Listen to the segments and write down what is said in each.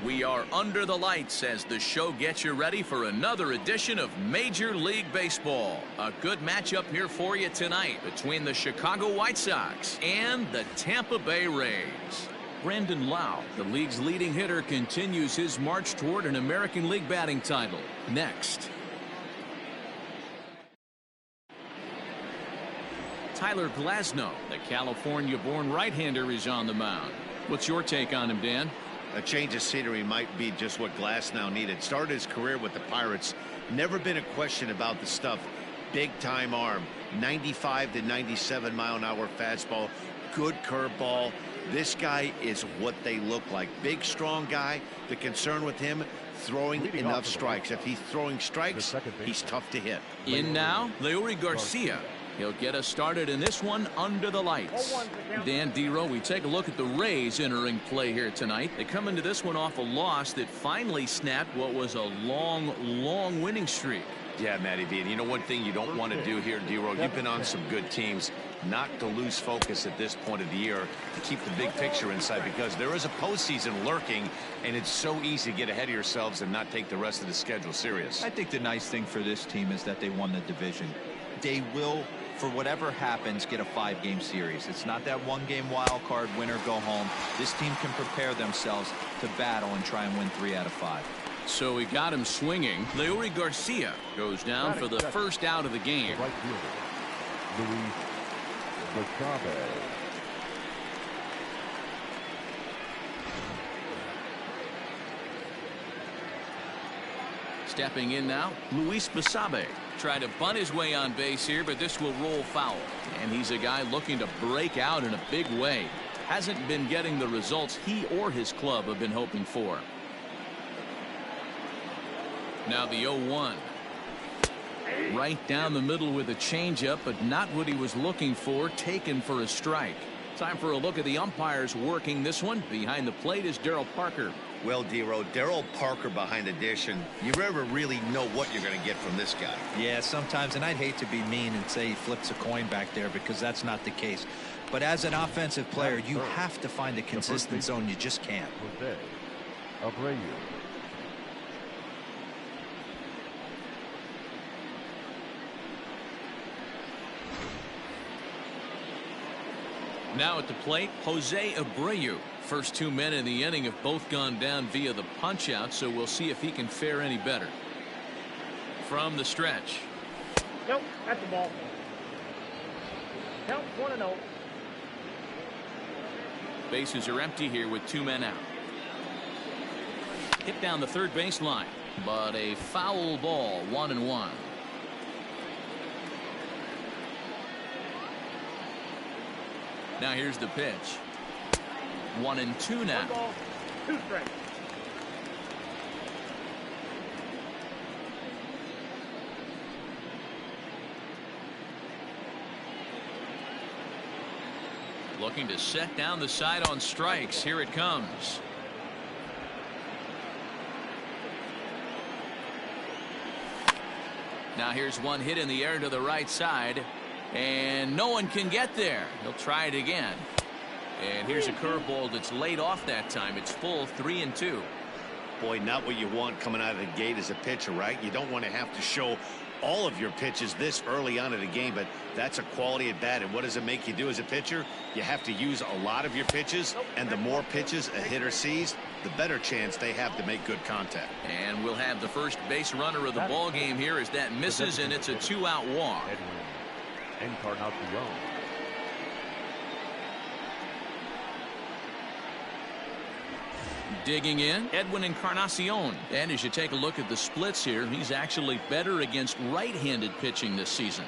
We are under the lights as the show gets you ready for another edition of Major League Baseball. A good matchup here for you tonight between the Chicago White Sox and the Tampa Bay Rays. Brandon Lau, the league's leading hitter, continues his march toward an American League batting title. Next. Tyler Glasnow, the California-born right-hander, is on the mound. What's your take on him, Dan? A change of scenery might be just what Glasnow needed. Started his career with the Pirates. Never been a question about the stuff. Big-time arm. 95 to 97 mile-an-hour fastball. Good curveball. This guy is what they look like. Big, strong guy. The concern with him, throwing enough strikes. If he's throwing strikes, he's tough to hit. In now, Leury Garcia. He'll get us started in this one under the lights. Dan Dero, we take a look at the Rays entering play here tonight. They come into this one off a loss that finally snapped what was a long winning streak. Yeah, Matty V. And you know one thing you don't want to do here, Dero, you've been on some good teams, not to lose focus at this point of the year, to keep the big picture inside, because there is a postseason lurking, and it's so easy to get ahead of yourselves and not take the rest of the schedule serious. I think the nice thing for this team is that they won the division. They will, for whatever happens, get a 5-game series. It's not that 1-game wild card, win or go home. This team can prepare themselves to battle and try and win 3 out of 5. So he got him swinging. Leury Garcia goes down for the first out of the game. Right fielder, Luis Basabe. Stepping in now, Luis Basabe. Tried to bunt his way on base here, but this will roll foul. And he's a guy looking to break out in a big way. Hasn't been getting the results he or his club have been hoping for. Now the 0-1. Right down the middle with a changeup, but not what he was looking for. Taken for a strike. Time for a look at the umpires working this one. Behind the plate is Darryl Parker. Well, Dero, Darryl Parker behind the dish, and you never really know what you're going to get from this guy. Yeah, sometimes, and I'd hate to be mean and say he flips a coin back there, because that's not the case. But as an offensive player, you have to find a consistent zone. You just can't. Jose Abreu. Now at the plate, Jose Abreu. First 2 men in the inning have both gone down via the punch out, so we'll see if he can fare any better. From the stretch. Nope, that's the ball. Count 1-0. Bases are empty here with 2 men out. Hit down the third baseline, but a foul ball, 1-1. Now here's the pitch. 1-2 now. 1 ball, 2 strikes. Looking to set down the side on strikes. Here it comes. Now here's one hit in the air to the right side, and no one can get there. He'll try it again. And here's a curveball that's laid off that time. It's full, 3-2. Boy, not what you want coming out of the gate as a pitcher, right? You don't want to have to show all of your pitches this early on in the game, but that's a quality at bat. And what does it make you do as a pitcher? You have to use a lot of your pitches, and the more pitches a hitter sees, the better chance they have to make good contact. And we'll have the first base runner of the ball game here as that misses, and it's a 2-out walk. Encarnacion. Digging in, Edwin Encarnacion. And as you take a look at the splits here, he's actually better against right-handed pitching this season.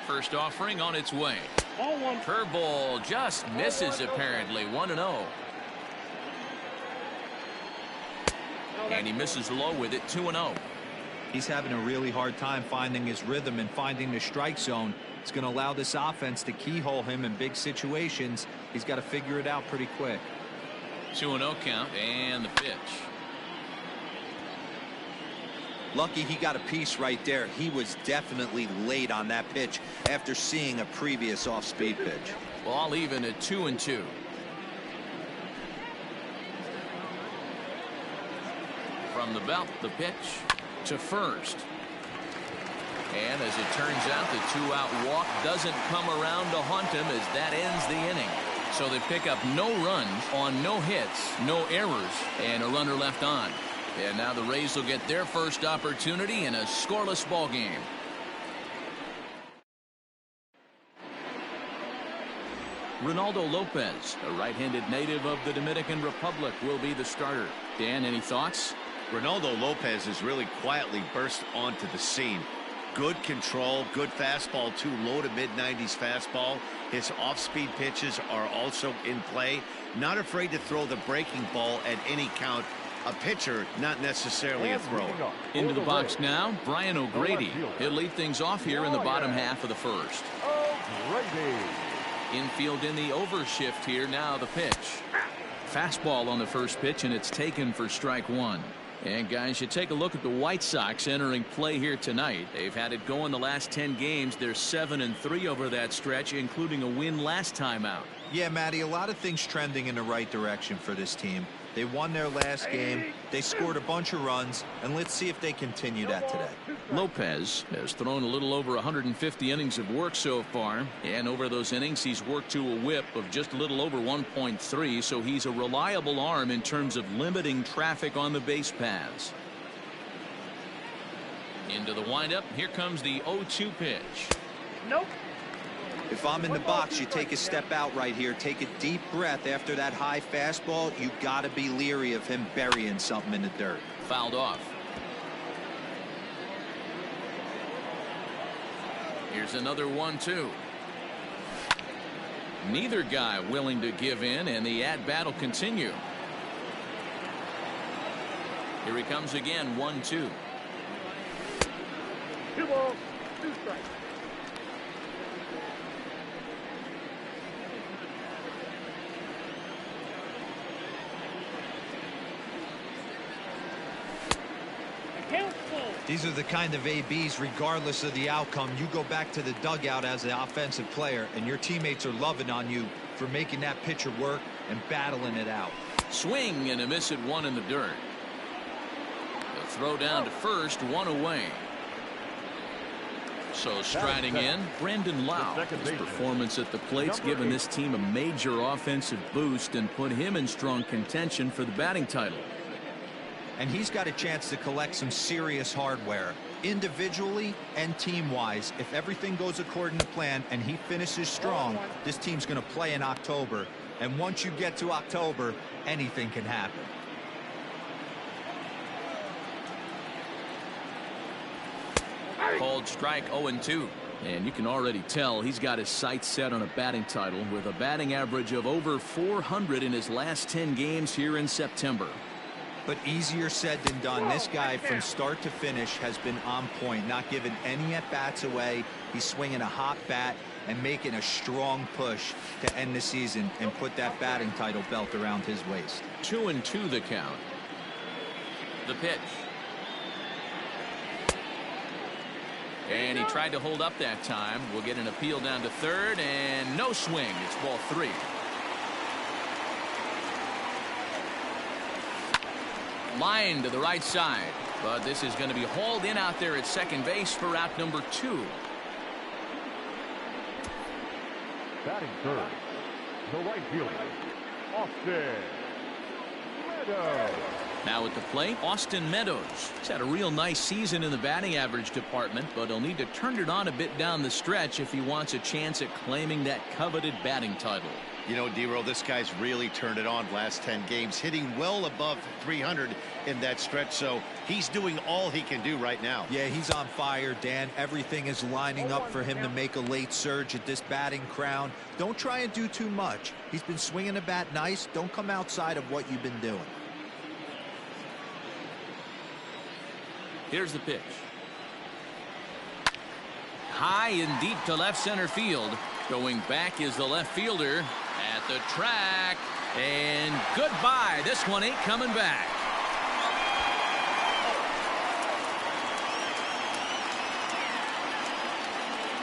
First offering on its way. All 1. Curveball just misses apparently. 1-0. And he misses low with it. 2-0. He's having a really hard time finding his rhythm and finding the strike zone. It's going to allow this offense to keyhole him in big situations. He's got to figure it out pretty quick. 2-0 count, and the pitch. Lucky he got a piece right there. He was definitely late on that pitch after seeing a previous off-speed pitch. Ball even at 2-2. From the belt, the pitch to first. And as it turns out, the two-out walk doesn't come around to haunt him as that ends the inning. So they pick up no runs on no hits, no errors, and a runner left on. And now the Rays will get their first opportunity in a scoreless ball game. Ronaldo Lopez, a right-handed native of the Dominican Republic, will be the starter. Dan, any thoughts? Ronaldo Lopez has really quietly burst onto the scene. Good control, good fastball, too, low to mid-90s fastball. His off-speed pitches are also in play. Not afraid to throw the breaking ball at any count. A pitcher, not necessarily a thrower. Into the box now, Brian O'Grady. He'll lead things off here in the bottom half of the first. Infield in the overshift here. Now the pitch. Fastball on the first pitch, and it's taken for strike one. And guys, you take a look at the White Sox entering play here tonight. They've had it going the last 10 games. They're 7-3 over that stretch, including a win last time out. Yeah, Matty, a lot of things trending in the right direction for this team. They won their last game. They scored a bunch of runs, and let's see if they continue that today. Lopez has thrown a little over 150 innings of work so far, and over those innings he's worked to a whip of just a little over 1.3, so he's a reliable arm in terms of limiting traffic on the base paths. Into the windup, here comes the 0-2 pitch. Nope. If I'm in the box, you take a step out right here. Take a deep breath after that high fastball. You got to be leery of him burying something in the dirt. Fouled off. Here's another 1-2. Neither guy willing to give in, and the at-bat will continue. Here he comes again, 1-2. 2 balls, 2 strikes. These are the kind of ABs, regardless of the outcome. You go back to the dugout as an offensive player, and your teammates are loving on you for making that pitcher work and battling it out. Swing and a miss at one in the dirt. The throw down to first, one away. So striding in, Brandon Lau. His performance at the plate's given this team a major offensive boost and put him in strong contention for the batting title. And he's got a chance to collect some serious hardware, individually and team-wise. If everything goes according to plan and he finishes strong, this team's going to play in October. And once you get to October, anything can happen. Called strike 0-2. And you can already tell he's got his sights set on a batting title with a batting average of over 400 in his last 10 games here in September. But easier said than done. This guy from start to finish has been on point, not giving any at-bats away. He's swinging a hot bat and making a strong push to end the season and put that batting title belt around his waist. 2-2 the count. The pitch. And he tried to hold up that time. We'll get an appeal down to third, and no swing. It's ball 3. Line to the right side, but this is going to be hauled in out there at second base for out number 2. Batting third, the right fielder, Austin Meadows. Now at the plate, Austin Meadows. He's had a real nice season in the batting average department, but he'll need to turn it on a bit down the stretch if he wants a chance at claiming that coveted batting title. You know, D-Row, this guy's really turned it on last 10 games, hitting well above 300 in that stretch, so he's doing all he can do right now. Yeah, he's on fire, Dan. Everything is lining up for him to make a late surge at this batting crown. Don't try and do too much. He's been swinging the bat nice. Don't come outside of what you've been doing. Here's the pitch. High and deep to left center field. Going back is the left fielder at the track. And goodbye. This one ain't coming back.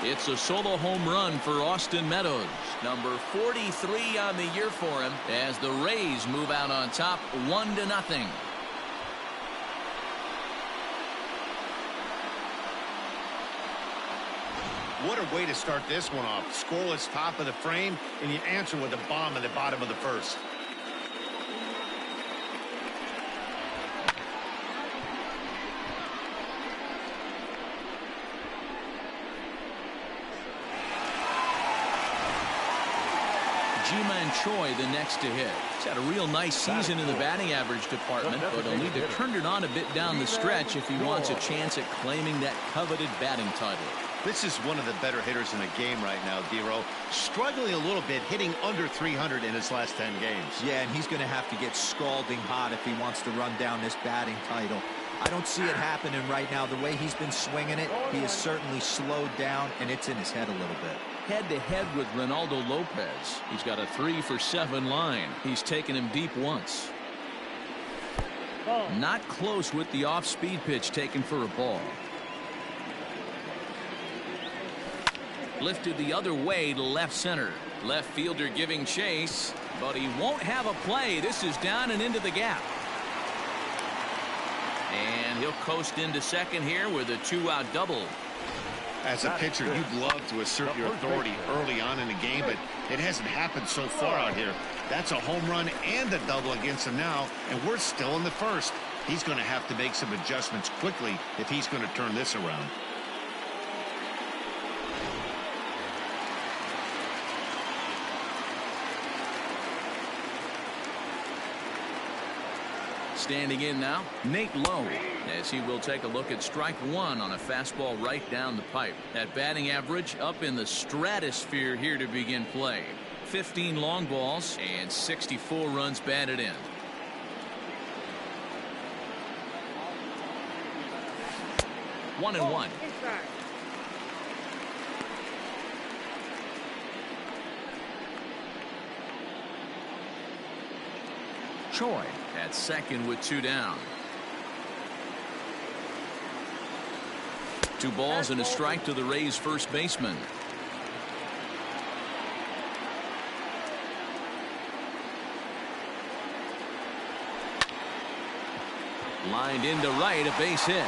It's a solo home run for Austin Meadows. Number 43 on the year for him as the Rays move out on top 1-0. What a way to start this one off. Scoreless top of the frame, and you answer with a bomb in the bottom of the first. Ji-Man Choi the next to hit. He's had a real nice season in the batting average department, but he'll need to turn it on a bit down the stretch if he wants a chance at claiming that coveted batting title. This is one of the better hitters in the game right now, Dero. Struggling a little bit, hitting under 300 in his last 10 games. Yeah, and he's going to have to get scalding hot if he wants to run down this batting title. I don't see it happening right now. The way he's been swinging it, he has certainly slowed down, and it's in his head a little bit. Head-to-head with Ronaldo Lopez. He's got a 3-for-7 line. He's taken him deep once. Not close with the off-speed pitch taken for a ball. Lifted the other way to left center. Left fielder giving chase, but he won't have a play. This is down and into the gap. And he'll coast into second here with a 2-out double. As a pitcher, you'd love to assert your authority early on in the game, but it hasn't happened so far out here. That's a home run and a double against him now, and we're still in the first. He's going to have to make some adjustments quickly if he's going to turn this around. Standing in now, Nate Lowe, as he will take a look at strike one on a fastball right down the pipe. That batting average up in the stratosphere here to begin play. 15 long balls and 64 runs batted in. One and one. Choi at second with 2 down. 2 balls and a strike to the Rays first baseman. Lined into right, a base hit.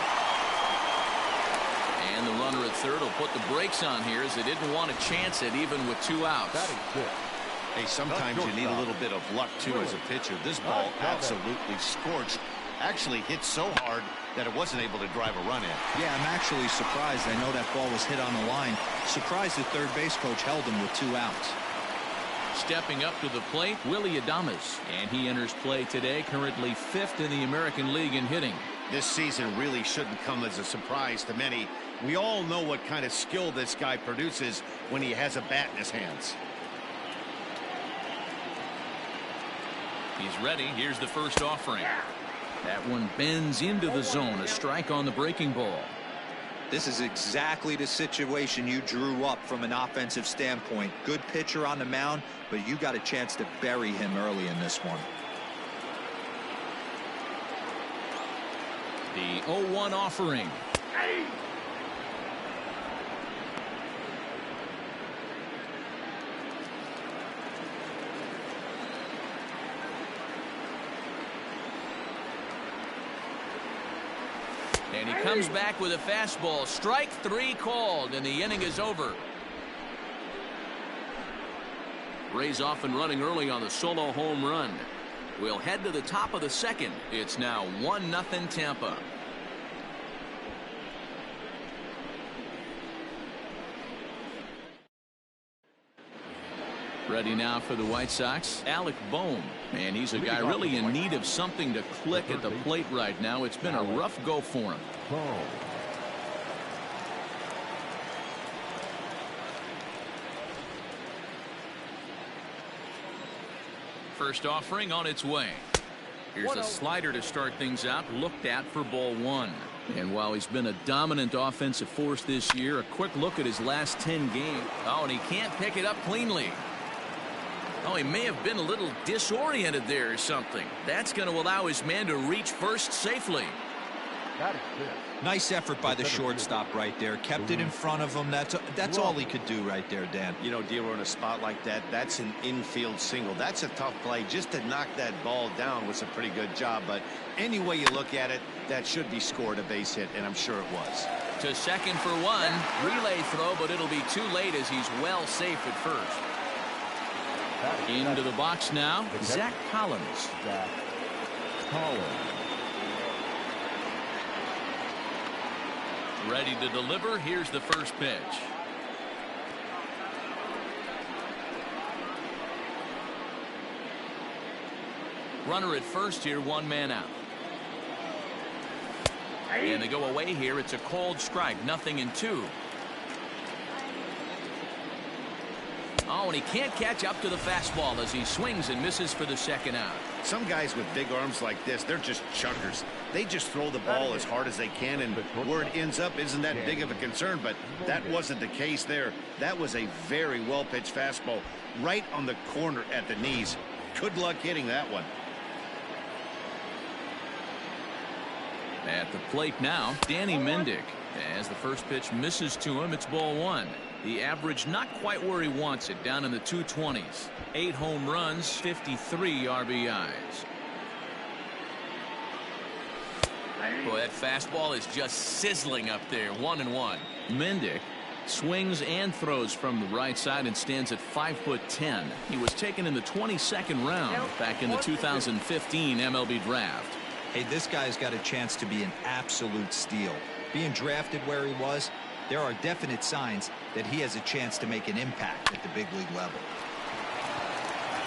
And the runner at third will put the brakes on here as they didn't want to chance it even with 2 outs. Hey, sometimes you need a little bit of luck, too, as a pitcher. This ball absolutely scorched. Actually hit so hard that it wasn't able to drive a run in. Yeah, I'm actually surprised. I know that ball was hit on the line. Surprised the third base coach held him with 2 outs. Stepping up to the plate, Willie Adames. And he enters play today, currently 5th in the American League in hitting. This season really shouldn't come as a surprise to many. We all know what kind of skill this guy produces when he has a bat in his hands. He's ready. Here's the first offering. That one bends into the zone. A strike on the breaking ball. This is exactly the situation you drew up from an offensive standpoint. Good pitcher on the mound, but you got a chance to bury him early in this one. The 0-1 offering. And he comes back with a fastball. Strike 3 called, and the inning is over. Rays off and running early on the solo home run. We'll head to the top of the second. It's now 1-0 Tampa. Ready now for the White Sox, Alec Bohm. And he's a guy really in need of something to click at the plate right now. It's been a rough go for him. First offering on its way. Here's a slider to start things out, looked at for ball 1. And while he's been a dominant offensive force this year, a quick look at his last 10 games. Oh, and he can't pick it up cleanly. Oh, he may have been a little disoriented there or something. That's going to allow his man to reach first safely. That is fifth. Nice effort by the shortstop right there. Kept it in front of him. That's all he could do right there, Dan. You know, D'Lo, in a spot like that, that's an infield single. That's a tough play. Just to knock that ball down was a pretty good job. But any way you look at it, that should be scored a base hit, and I'm sure it was. To second for one. Relay throw, but it'll be too late as he's well safe at first. Into the box now, Zach Collins. Zach Collins. Ready to deliver. Here's the first pitch. Runner at first here, one man out. And they go away here. It's a cold strike, 0-2. Oh, and he can't catch up to the fastball as he swings and misses for the second out. Some guys with big arms like this, they're just chuckers. They just throw the ball as hard as they can, and where it ends up isn't that big of a concern, but that wasn't the case there. That was a very well-pitched fastball right on the corner at the knees. Good luck hitting that one. At the plate now, Danny Mendick. As the first pitch misses to him, it's ball one. The average not quite where he wants it, down in the 220s. 8 home runs, 53 RBIs. Boy, that fastball is just sizzling up there. 1-1. Mendick swings and throws from the right side and stands at 5'10". He was taken in the 22nd round back in the 2015 MLB draft. Hey, this guy's got a chance to be an absolute steal. Being drafted where he was, there are definite signs that he has a chance to make an impact at the big league level.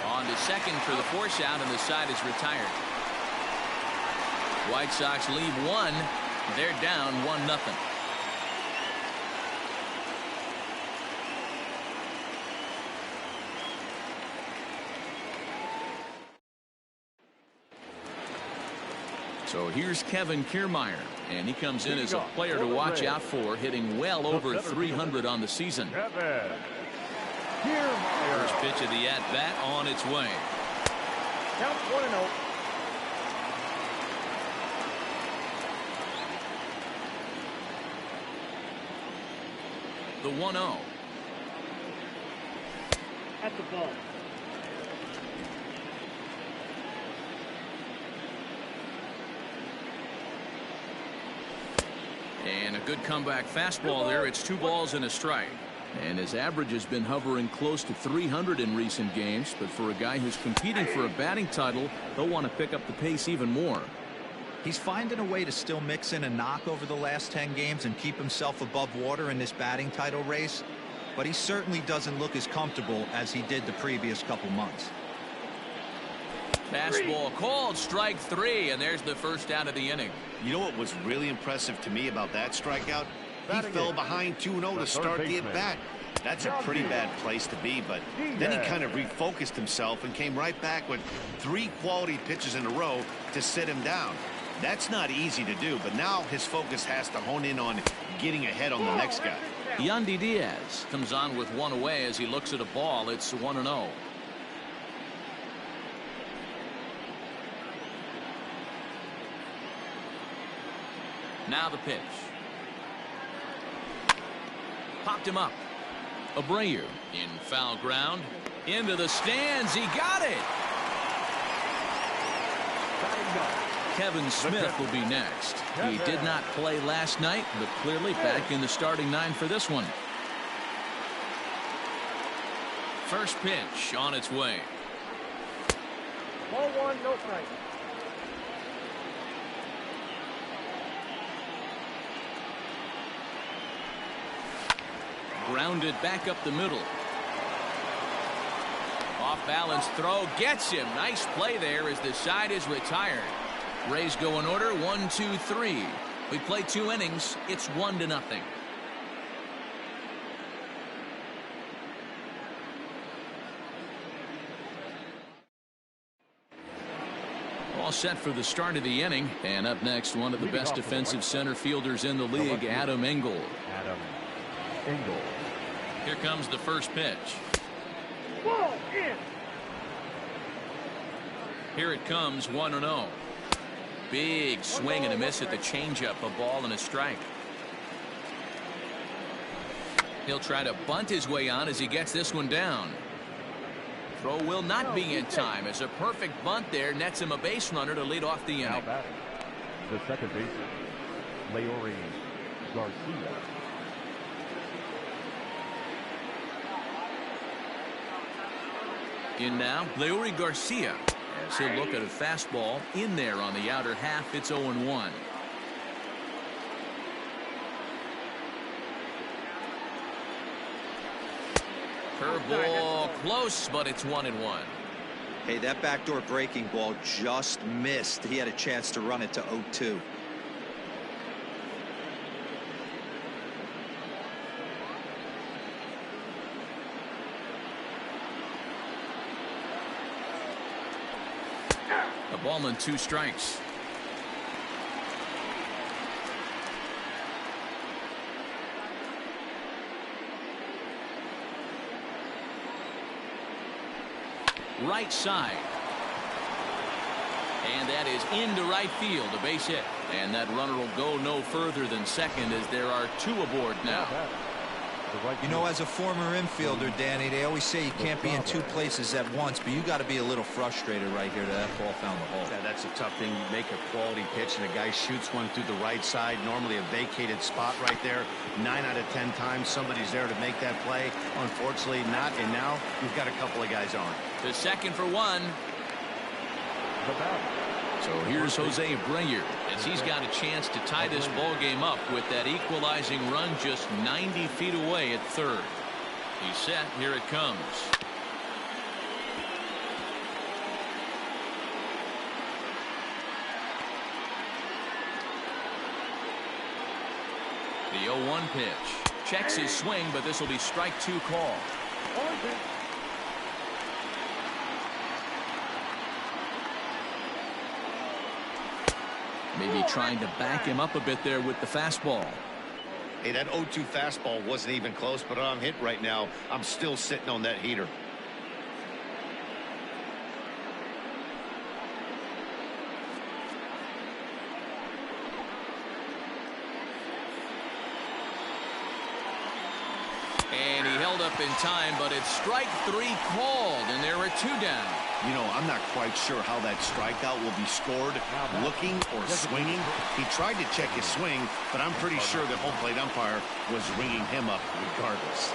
On to second for the force out, and the side is retired. White Sox leave one. They're down 1-0. So here's Kevin Kiermaier, and he comes in as a player to watch out for, hitting well over 300 on the season. First pitch of the at-bat on its way. Count 1-0. The 1-0. At the ball. And a good comeback fastball there. It's 2 balls and a strike. And his average has been hovering close to 300 in recent games. But for a guy who's competing for a batting title, he'll want to pick up the pace even more. He's finding a way to still mix in a knock over the last 10 games and keep himself above water in this batting title race. But he certainly doesn't look as comfortable as he did the previous couple months. Fastball called, strike 3, and there's the first out of the inning. You know what was really impressive to me about that strikeout? He fell behind 2-0 to start the at-bat. That's a pretty bad place to be, but then he kind of refocused himself and came right back with 3 quality pitches in a row to sit him down. That's not easy to do, but now his focus has to hone in on getting ahead on the next guy. Yandy Diaz comes on with 1 away as he looks at a ball. It's 1-0. Now the pitch. Popped him up. Abreu in foul ground. Into the stands. He got it. Kevin Smith will be next. He did not play last night, but clearly back in the starting 9 for this one. First pitch on its way. Ball 1, no strike. Grounded back up the middle. Off balance throw gets him. Nice play there as the side is retired. Rays go in order 1, 2, 3. We play 2 innings. It's 1-0. All set for the start of the inning. And up next, one of the best defensive center fielders in the league, Adam Engel. Here comes the first pitch. Ball in. Here it comes, 1-0. Big swing and a miss at the changeup. A ball and a strike. He'll try to bunt his way on as he gets this one down. Throw will not be in time as a perfect bunt there nets him a base runner to lead off the inning. Now batting, the second baseman, Leori Garcia. In now, Leori Garcia, as he'll look at a fastball in there on the outer half. It's 0-1. Curveball close, but it's 1-1. Hey, that backdoor breaking ball just missed. He had a chance to run it to 0-2. A ball and 2 strikes. Right side. And that is into right field, a base hit. And that runner will go no further than second as there are 2 aboard now. You know, as a former infielder, Danny, they always say you can't be in 2 places at once, but you got to be a little frustrated right here that ball found the hole. Yeah, that's a tough thing. You make a quality pitch and a guy shoots one through the right side, normally a vacated spot right there. 9 out of 10 times somebody's there to make that play. Unfortunately not, and now we've got a couple of guys on. To second for 1. So here's Jose Abreu as he's got a chance to tie this ball game up with that equalizing run just 90 feet away at third. He's set. Here it comes. The 0-1 pitch. Checks his swing, but this will be strike 2 call. Maybe trying to back him up a bit there with the fastball. Hey, that 0-2 fastball wasn't even close, but I'm hit right now. I'm still sitting on that heater. And he held up in time, but it's strike 3 called, and there are 2 down. You know, I'm not quite sure how that strikeout will be scored, looking or swinging. He tried to check his swing, but I'm pretty sure the home plate umpire was ringing him up regardless.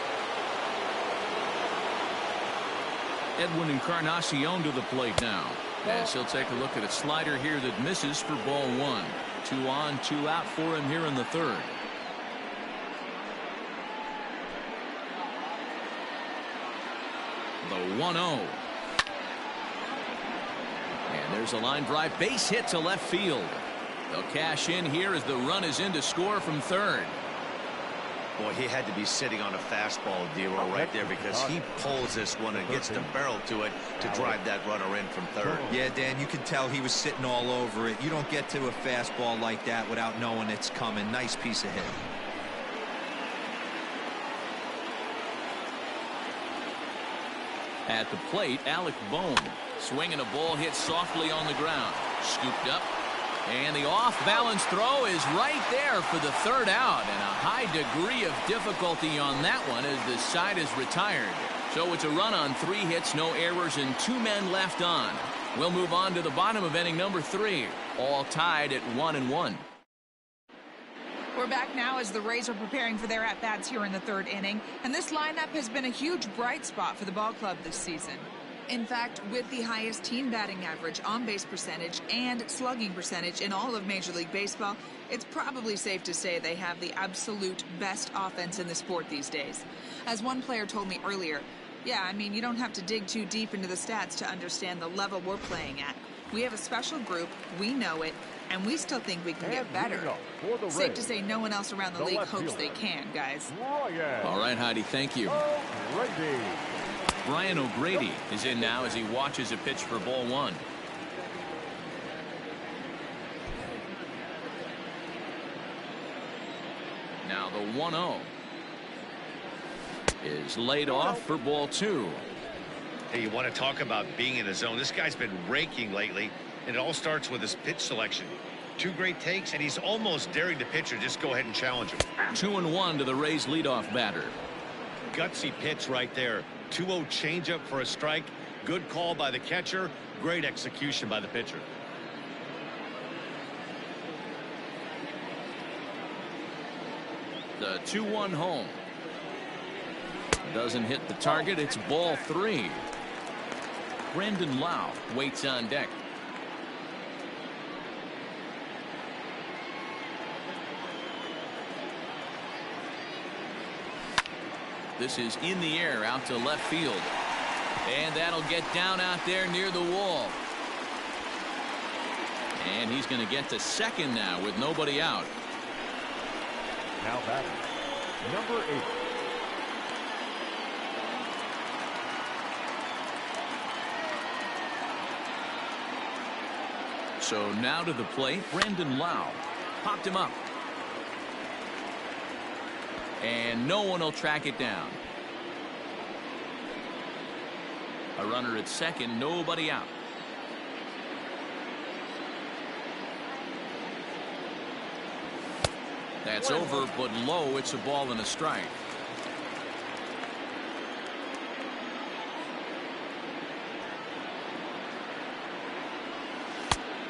Edwin Encarnacion to the plate now, as he'll take a look at a slider here that misses for ball 1. 2 on, 2 out for him here in the third. The 1-0. And there's a line drive base hit to left field. They'll cash in here as the run is in to score from third. Boy, he had to be sitting on a fastball, Dero, right there, because he pulls this one and gets the barrel to it to drive that runner in from third. Yeah, Dan, you can tell he was sitting all over it. You don't get to a fastball like that without knowing it's coming. Nice piece of hit. At the plate, Alec Bohm swinging a ball hit softly on the ground. Scooped up. And the off-balance throw is right there for the third out. And a high degree of difficulty on that one as the side is retired. So it's a run on 3 hits, no errors, and 2 men left on. We'll move on to the bottom of inning number 3. All tied at 1-1. We're back now as the Rays are preparing for their at-bats here in the third inning. And this lineup has been a huge bright spot for the ball club this season. In fact, with the highest team batting average, on-base percentage, and slugging percentage in all of Major League Baseball, it's probably safe to say they have the absolute best offense in the sport these days. As one player told me earlier, yeah, I mean, you don't have to dig too deep into the stats to understand the level we're playing at. We have a special group, we know it, and we still think we can get better. Safe to say no one else around the league hopes they can, guys. All right, Heidi, thank you. Brian O'Grady is in now as he watches a pitch for ball 1. Now the 1-0 is laid off for ball 2. Hey, you want to talk about being in the zone? This guy's been raking lately. and it all starts with his pitch selection. Two great takes, and he's almost daring the pitcher just go ahead and challenge him. 2-1 to the Rays leadoff batter. Gutsy pitch right there. 2-0 changeup for a strike. Good call by the catcher. Great execution by the pitcher. The 2-1 home. Doesn't hit the target. It's ball 3. Brandon Lau waits on deck. This is in the air out to left field. And that'll get down out there near the wall. And he's going to get to second now with nobody out. Now batting, number 8. So now to the plate, Brandon Lau. Popped him up. And no one will track it down. A runner at second, nobody out. That's over, but low. It's a ball and a strike.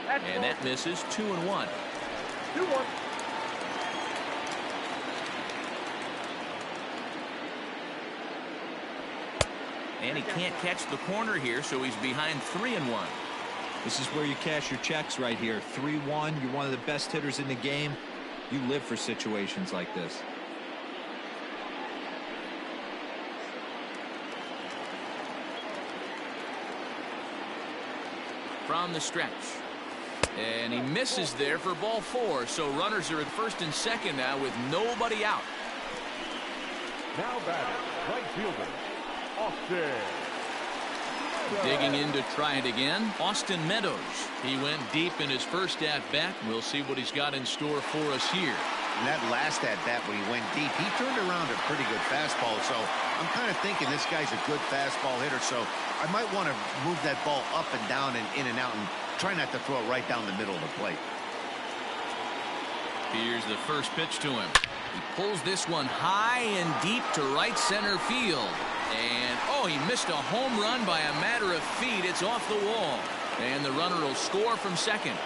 And that misses. 2-1. 2-1. And he can't catch the corner here, so he's behind 3-1. This is where you cash your checks right here. 3-1. You're one of the best hitters in the game. You live for situations like this. From the stretch. And he misses there for ball 4. So runners are at first and second now with nobody out. Now batting, right fielder, Austin. Digging in to try it again, Austin Meadows. He went deep in his first at-bat. We'll see what he's got in store for us here. And that last at-bat when he went deep, he turned around a pretty good fastball. So I'm kind of thinking this guy's a good fastball hitter. So I might want to move that ball up and down and in and out and try not to throw it right down the middle of the plate. Here's the first pitch to him. He pulls this one high and deep to right center field. And, oh, he missed a home run by a matter of feet. It's off the wall. And the runner will score from second.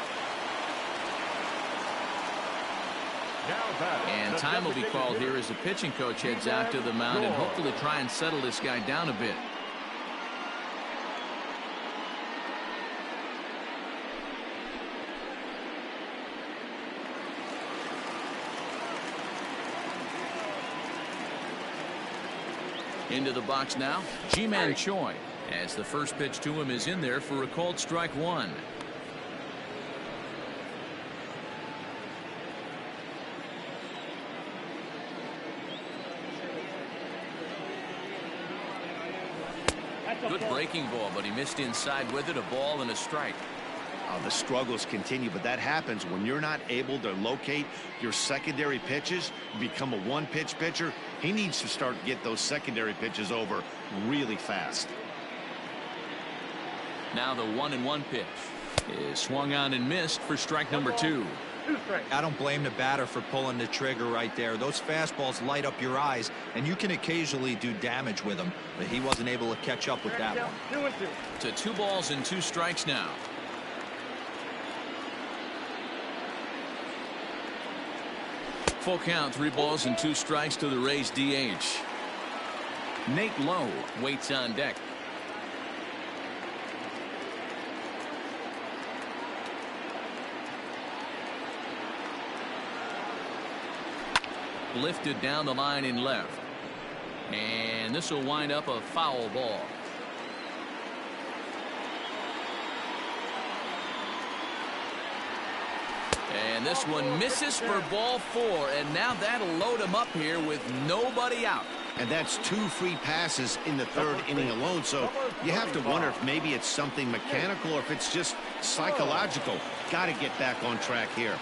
And time will be called here as the pitching coach heads out to the mound and hopefully try and settle this guy down a bit. Into the box now, Ji-Man Choi, as the first pitch to him is in there for a called strike 1. Good breaking ball, but he missed inside with it. A ball and a strike. The struggles continue, but that happens when you're not able to locate your secondary pitches. You become a one-pitch pitcher. He needs to start to get those secondary pitches over really fast. Now the 1-1 pitch is swung on and missed for strike number 2. I don't blame the batter for pulling the trigger right there. Those fastballs light up your eyes, and you can occasionally do damage with them, but he wasn't able to catch up with that one. 2-2. To 2 balls and 2 strikes now. Full count, 3 balls and 2 strikes to the Rays DH. Nate Lowe waits on deck. Lifted down the line in left. And this will wind up a foul ball. And this one misses for ball 4. And now that'll load him up here with nobody out. And that's 2 free passes in the 3rd inning alone. So you have to wonder if maybe it's something mechanical or if it's just psychological. Got to get back on track here.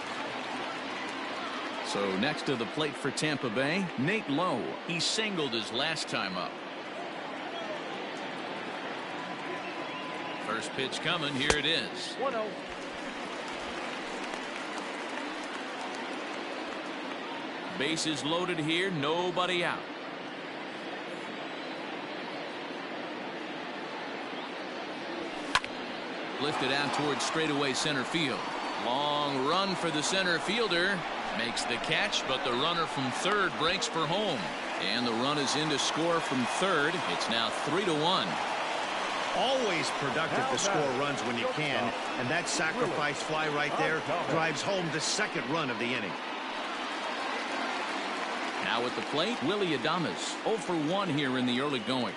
So next to the plate for Tampa Bay, Nate Lowe. He singled his last time up. First pitch coming. Here it is. 1-0. Bases loaded here, nobody out. Lifted out towards straightaway center field. Long run for the center fielder. Makes the catch, but the runner from third breaks for home. And the run is in to score from third. It's now 3-1. Always productive to score runs when you can, and that sacrifice fly right there drives home the second run of the inning. Now at the plate, Willie Adames, 0 for 1 here in the early going.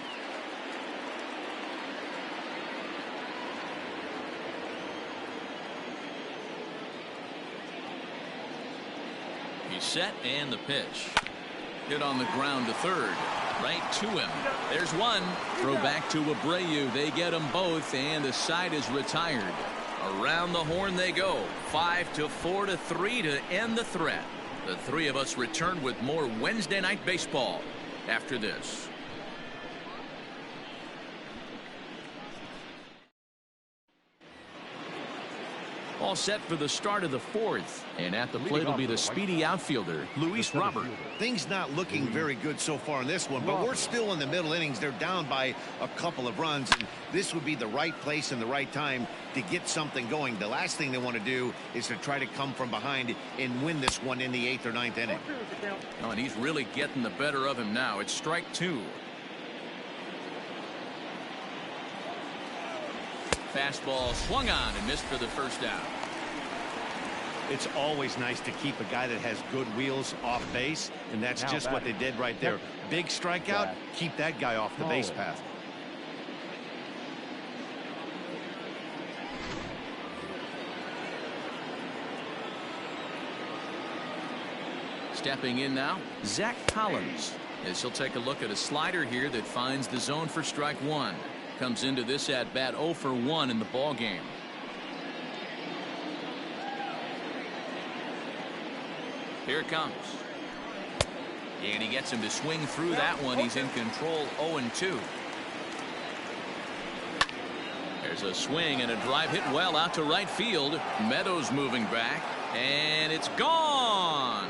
He's set, and the pitch. Hit on the ground to third. Right to him. There's one. Throw back to Abreu. They get them both, and the side is retired. Around the horn they go. 5-4-3 to end the threat. The three of us return with more Wednesday Night Baseball after this. All set for the start of the fourth. And at the plate will be the speedy outfielder, Luis Robert. Things not looking very good so far in this one, but we're still in the middle innings. They're down by a couple of runs, and this would be the right place and the right time to get something going. The last thing they want to do is to try to come from behind and win this one in the 8th or 9th inning. Oh, and he's really getting the better of him now. It's strike 2. Fastball swung on and missed for the first out. It's always nice to keep a guy that has good wheels off base, and that's just what they did right there. Big strikeout, keep that guy off the base path. Stepping in now, Zach Collins, as he'll take a look at a slider here that finds the zone for strike 1. Comes into this at bat 0 for 1 in the ball game. Here it comes. And he gets him to swing through that one. He's in control, 0-2. There's a swing and a drive hit well out to right field. Meadows moving back, and it's gone.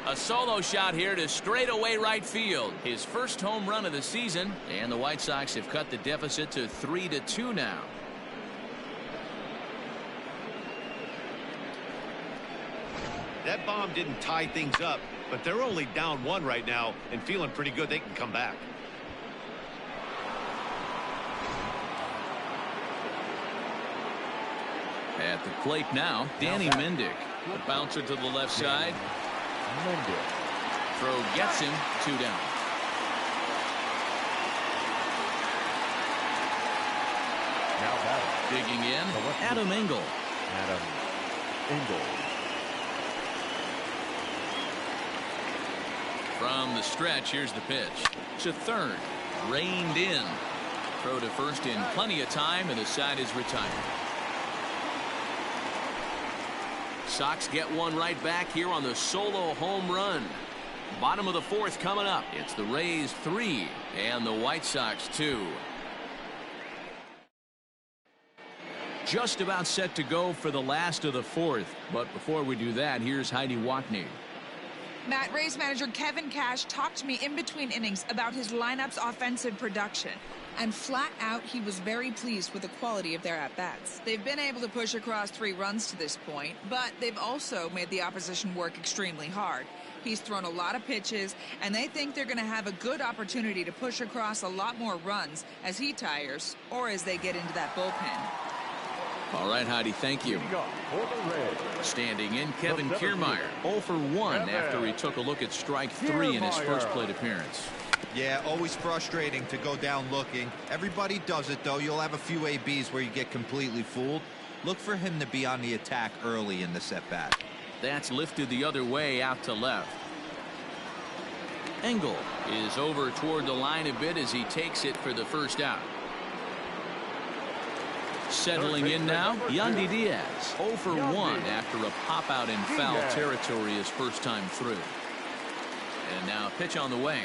A solo shot here to straightaway right field. His first home run of the season, and the White Sox have cut the deficit to 3-2 now. That bomb didn't tie things up, but they're only down 1 right now and feeling pretty good they can come back. At the plate now, Danny Mendick. The bouncer to the left side. Throw gets him, 2 down. Digging in, Adam Engel. From the stretch, here's the pitch. To third, reined in. Throw to first in plenty of time, and the side is retired. Sox get one right back here on the solo home run. Bottom of the 4th coming up. It's the Rays 3 and the White Sox 2. Just about set to go for the last of the 4th. But before we do that, here's Heidi Watney. Matt, Rays manager Kevin Cash talked to me in between innings about his lineup's offensive production. And flat out, he was very pleased with the quality of their at-bats. They've been able to push across 3 runs to this point, but they've also made the opposition work extremely hard. He's thrown a lot of pitches, and they think they're going to have a good opportunity to push across a lot more runs as he tires or as they get into that bullpen. All right, Heidi, thank you. Standing in, Kevin Kiermaier, 0 for 1 after he took a look at strike 3 in his first plate appearance. Yeah, always frustrating to go down looking. Everybody does it, though. You'll have a few ABs where you get completely fooled. Look for him to be on the attack early in the at-bat. That's lifted the other way out to left. Engel is over toward the line a bit as he takes it for the first out. Settling in now, Yandy Diaz, 0 for 1 after a pop-out in foul territory his first time through. And now a pitch on the way.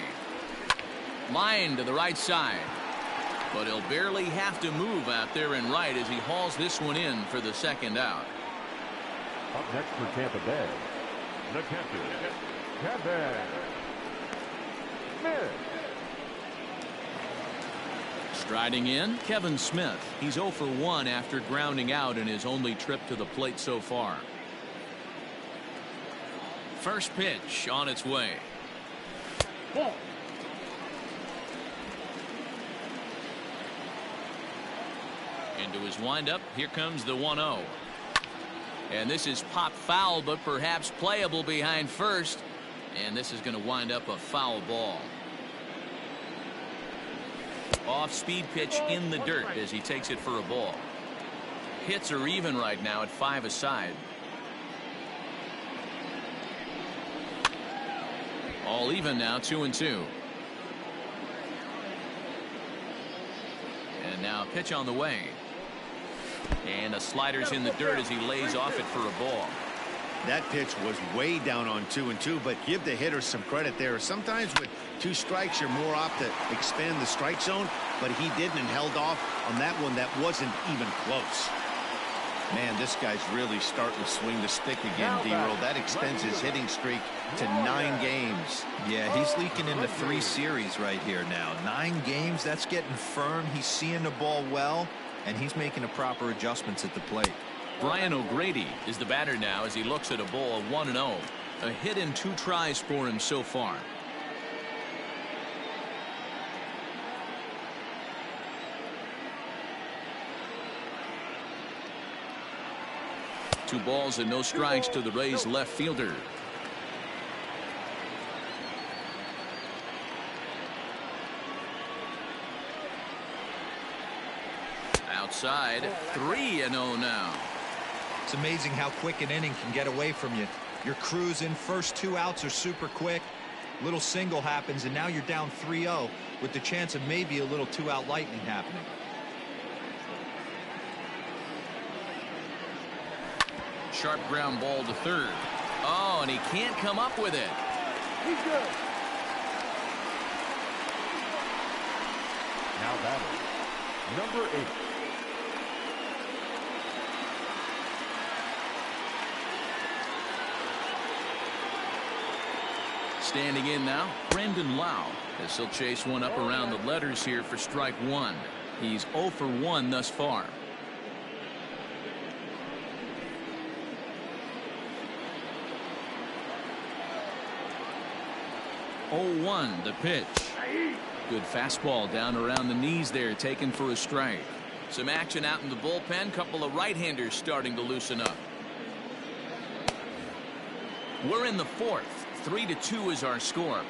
Line to the right side. But he'll barely have to move out there in right as he hauls this one in for the second out. Up next for Tampa Bay, the catcher, Kevin Smith. Striding in, Kevin Smith. He's 0 for 1 after grounding out in his only trip to the plate so far. First pitch on its way. Ball. Into his windup. Here comes the 1-0. And this is pop foul, but perhaps playable behind first. And this is going to wind up a foul ball. Off-speed pitch in the dirt as he takes it for a ball. Hits are even right now at 5 aside. All even now, 2-2. And now pitch on the way. And a slider's in the dirt as he lays off it for a ball. That pitch was way down on 2-2, but give the hitter some credit there. Sometimes with 2 strikes, you're more apt to expand the strike zone, but he didn't and held off on that one that wasn't even close. Man, this guy's really starting to swing the stick again, D-Roll. That extends his hitting streak to 9 games. Yeah, he's leaking into 3 series right here now. 9 games, that's getting firm. He's seeing the ball well, and he's making the proper adjustments at the plate. Brian O'Grady is the batter now as he looks at a ball 1-0. A hit in 2 tries for him so far. Two balls and no strikes to the Rays left fielder. Outside, 3-0 now. It's amazing how quick an inning can get away from you. You're cruising, first 2 outs are super quick. Little single happens, and now you're down 3-0 with the chance of maybe a little 2-out lightning happening. Sharp ground ball to third. Oh, and he can't come up with it. He's good. Now batting, number 8. Standing in now, Brendan Lau, as he'll chase one up around the letters here for strike 1. He's 0 for 1 thus far. Oh-1 the pitch. Good fastball down around the knees there, taken for a strike. Some action out in the bullpen. Couple of right-handers starting to loosen up. We're in the 4th. 3-2 is our score.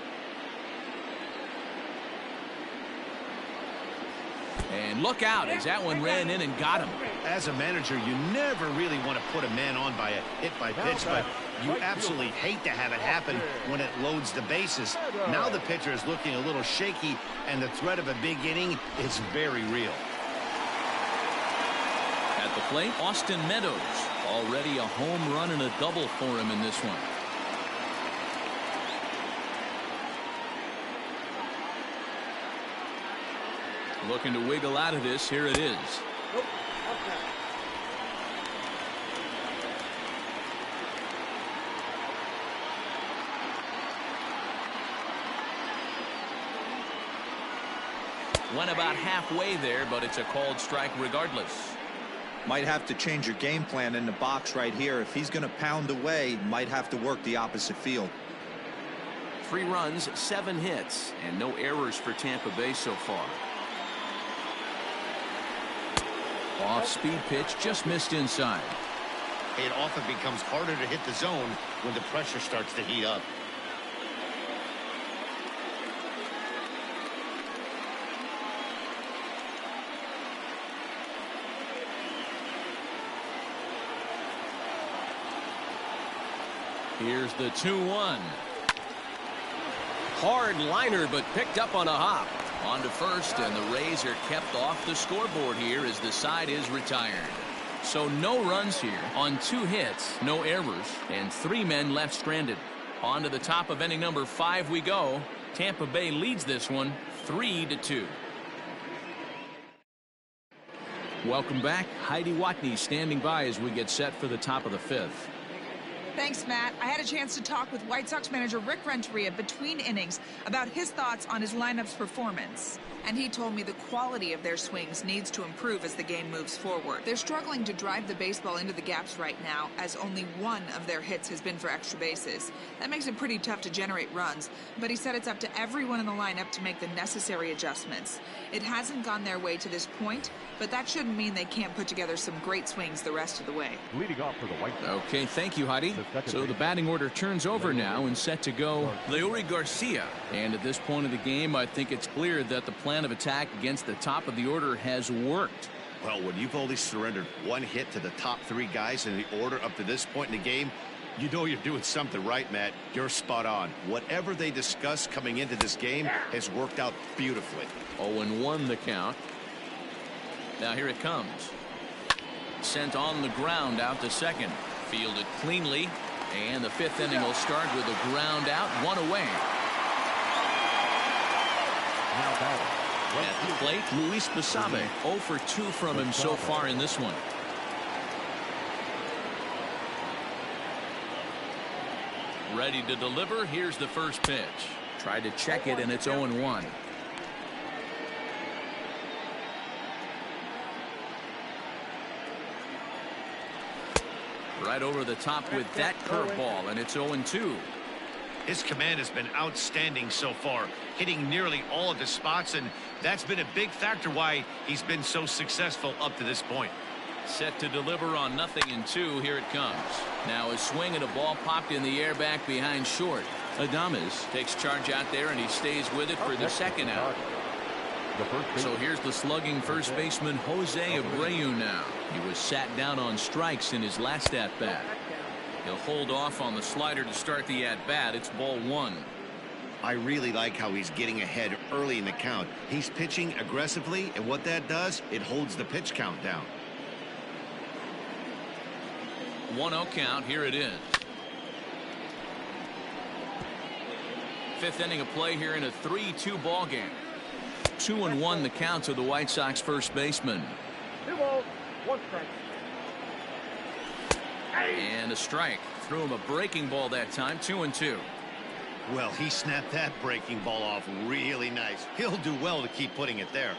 And look out as that one ran in and got him. As a manager, you never really want to put a man on by a hit by pitch, but you absolutely hate to have it happen when it loads the bases. Now the pitcher is looking a little shaky, and the threat of a big inning is very real. At the plate, Austin Meadows. Already a home run and a double for him in this one. Looking to wiggle out of this. Here it is. Nope. Okay. Went about halfway there, but it's a called strike regardless. Might have to change your game plan in the box right here. If he's going to pound away, might have to work the opposite field. 3 runs, 7 hits, and no errors for Tampa Bay so far. Off-speed pitch just missed inside. It often becomes harder to hit the zone when the pressure starts to heat up. Here's the 2-1. Hard liner, but picked up on a hop. On to first, and the Rays are kept off the scoreboard here as the side is retired. So no runs here on 2 hits, no errors, and 3 men left stranded. On to the top of inning number 5 we go. Tampa Bay leads this one 3-2. Welcome back. Heidi Watney standing by as we get set for the top of the fifth. Thanks, Matt. I had a chance to talk with White Sox manager Rick Renteria between innings about his thoughts on his lineup's performance. And he told me the quality of their swings needs to improve as the game moves forward. They're struggling to drive the baseball into the gaps right now, as only one of their hits has been for extra bases. That makes it pretty tough to generate runs, but he said it's up to everyone in the lineup to make the necessary adjustments. It hasn't gone their way to this point, but that shouldn't mean they can't put together some great swings the rest of the way. Leading off for the White Sox. Okay, thank you, Heidi. So the batting order turns over now and set to go Leury Garcia. And at this point of the game, I think it's clear that the plan of attack against the top of the order has worked. Well, when you've only surrendered one hit to the top three guys in the order up to this point in the game, you know you're doing something right, Matt. You're spot on. Whatever they discussed coming into this game has worked out beautifully. 0-1 the count. Now here it comes. Sent on the ground out to second. Fielded cleanly. And the fifth inning will start with a ground out, one away. Now batting. At the plate, Luis Basabe. 0 for 2 from him so far in this one. Ready to deliver. Here's the first pitch. Tried to check it, and it's 0-1. Right over the top with that curveball, and it's 0-2. His command has been outstanding so far, hitting nearly all of his spots, and that's been a big factor why he's been so successful up to this point. Set to deliver on 0-2. Here it comes. Now a swing and a ball popped in the air back behind short. Adames takes charge out there, and he stays with it for the second out. So here's the slugging first baseman Jose Abreu now. He was sat down on strikes in his last at-bat. He'll hold off on the slider to start the at-bat. It's ball one. I really like how he's getting ahead early in the count. He's pitching aggressively, and what that does, it holds the pitch count down. 1-0 count. Here it is. Fifth inning of play here in a 3-2 ball game. 2-1 the count to the White Sox first baseman. 2 balls, 1 strike. And a strike. Threw him a breaking ball that time. 2-2. Well, he snapped that breaking ball off really nice. He'll do well to keep putting it there.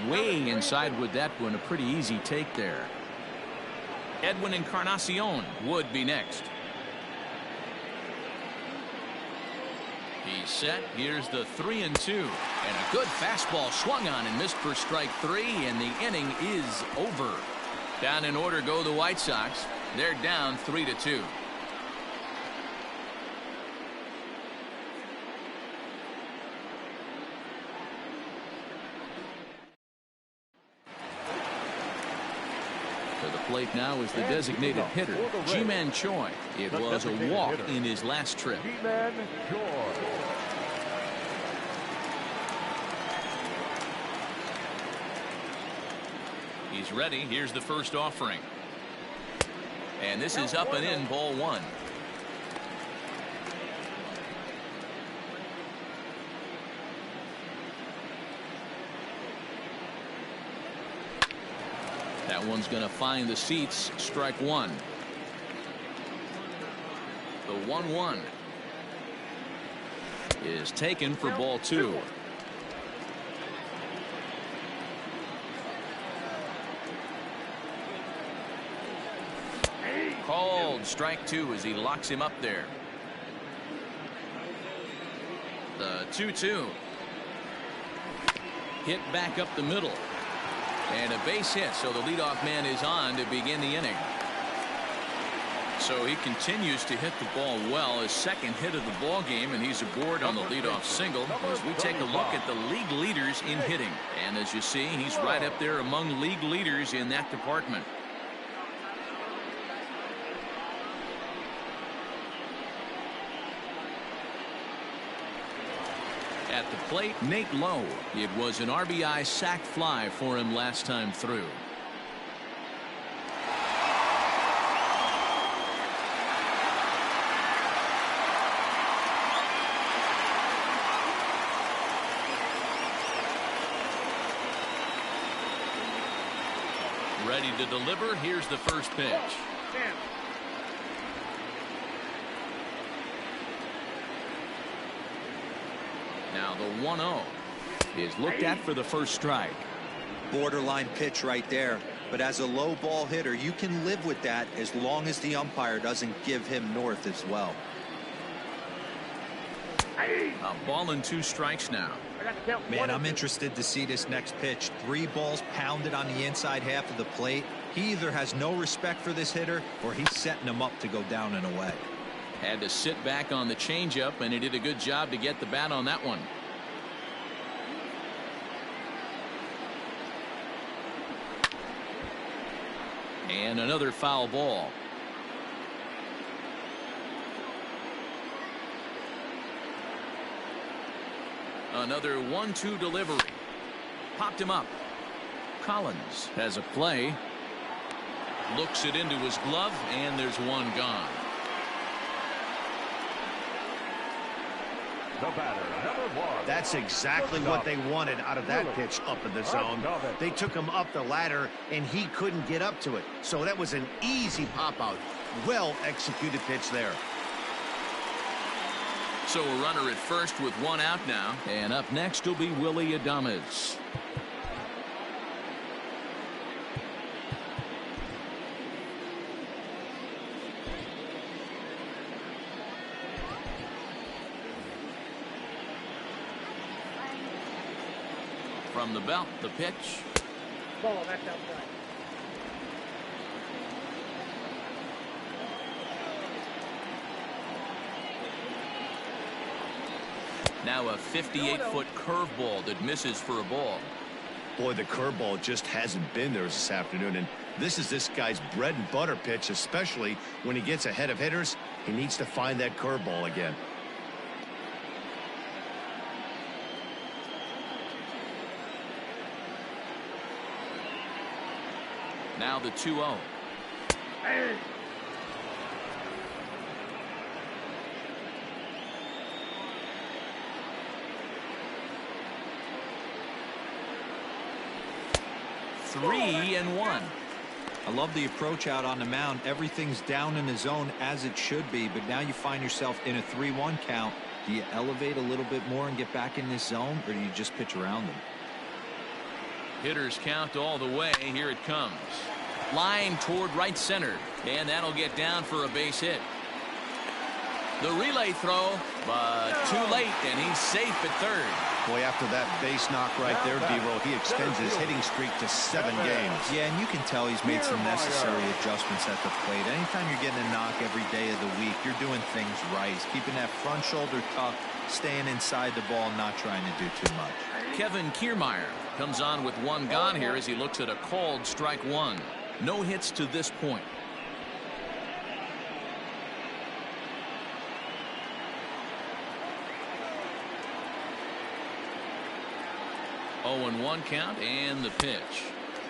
Way inside with that one. A pretty easy take there. Edwin Encarnacion would be next. He's set. Here's the 3-2. And a good fastball swung on and missed for strike 3, and the inning is over. Down in order go the White Sox. They're down 3-2. To the plate now is the designated hitter, Ji-Man Choi. It was a walk in his last trip. Ji-Man Choi. He's ready. Here's the first offering. And this is up and in, ball one. That one's going to find the seats. Strike one. The 1-1 is taken for ball two. Called strike two as he locks him up there. The 2-2. Hit back up the middle. And a base hit, so the leadoff man is on to begin the inning. So he continues to hit the ball well. His second hit of the ball game, and he's aboard on the leadoff single as we take a look at the league leaders in hitting. And as you see, he's right up there among league leaders in that department. At the plate, Nate Lowe. It was an RBI sac fly for him last time through. Ready to deliver. Here's the first pitch. Now the 1-0 is looked at for the first strike. Borderline pitch right there. But as a low ball hitter, you can live with that as long as the umpire doesn't give him north as well. A ball and 2 strikes now. Man, I'm interested to see this next pitch. 3 balls pounded on the inside half of the plate. He either has no respect for this hitter or he's setting him up to go down and away. Had to sit back on the changeup, and he did a good job to get the bat on that one. And another foul ball. Another 1-2 delivery. Popped him up. Collins has a play. Looks it into his glove, and there's one gone. The batter, number 1. That's exactly what they wanted out of that pitch up in the zone. They took him up the ladder, and he couldn't get up to it. So that was an easy pop-out. Well-executed pitch there. So a runner at first with 1 out now. And up next will be Willie Adames. From the belt, the pitch. Ball, that's outside. Now a 58-foot curveball that misses for a ball. Boy, the curveball just hasn't been there this afternoon, and this is this guy's bread and butter pitch, especially when he gets ahead of hitters. He needs to find that curveball again. Now the 2-0. Hey. Three and 1. I love the approach out on the mound. Everything's down in the zone as it should be, but now you find yourself in a 3-1 count. Do you elevate a little bit more and get back in this zone, or do you just pitch around them? Hitters count all the way. Here it comes. Line toward right center, and that'll get down for a base hit. The relay throw, but too late, and he's safe at third. Boy, after that base knock right there, D-Roll, he extends his hitting streak to 7 games. Yeah, and you can tell he's made some necessary adjustments at the plate. Anytime you're getting a knock every day of the week, you're doing things right. He's keeping that front shoulder tucked, staying inside the ball, not trying to do too much. Kevin Kiermaier comes on with 1 gone here as he looks at a called strike 1. No hits to this point. Oh, and 1 count, and the pitch.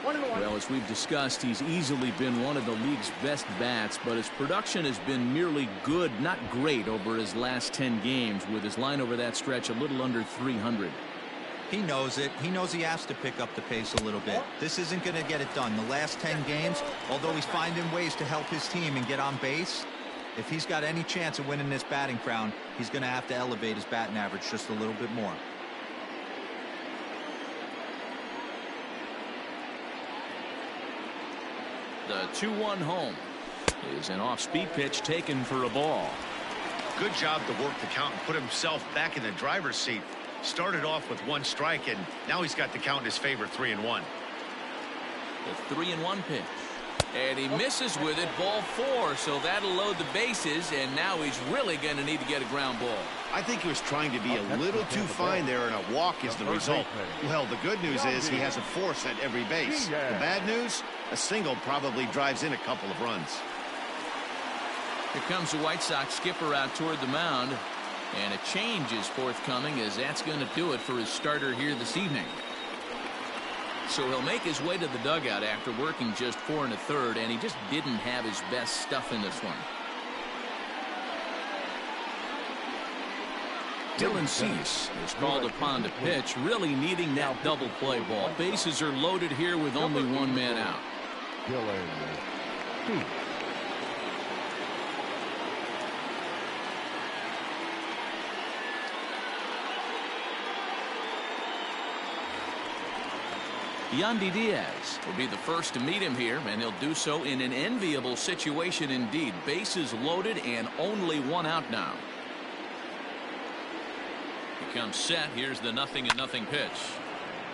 Well, as we've discussed, he's easily been one of the league's best bats, but his production has been merely good, not great, over his last 10 games, with his line over that stretch a little under 300. He knows it. He knows he has to pick up the pace a little bit. This isn't going to get it done. The last 10 games, although he's finding ways to help his team and get on base, if he's got any chance of winning this batting crown, he's going to have to elevate his batting average just a little bit more. The 2-1 home is an off-speed pitch taken for a ball. Good job to work the count and put himself back in the driver's seat. Started off with 1 strike, and now he's got the count in his favor, 3-1. The 3-1 pitch. And he misses with it, ball 4, so that'll load the bases, and now he's really going to need to get a ground ball. I think he was trying to be a little too fine there, and a walk is the result. Well, the good news is he has a force at every base. The bad news, a single probably drives in a couple of runs. Here comes the White Sox skipper out toward the mound, and a change is forthcoming, as that's going to do it for his starter here this evening. So he'll make his way to the dugout after working just 4 1/3, and he just didn't have his best stuff in this one. Dylan Cease is called upon to pitch, really needing that double play ball. Bases are loaded here with only 1 man out. Dylan Cease. Yandy Diaz will be the first to meet him here, and he'll do so in an enviable situation indeed. Bases loaded and only one out now. He comes set. Here's the 0-0 pitch.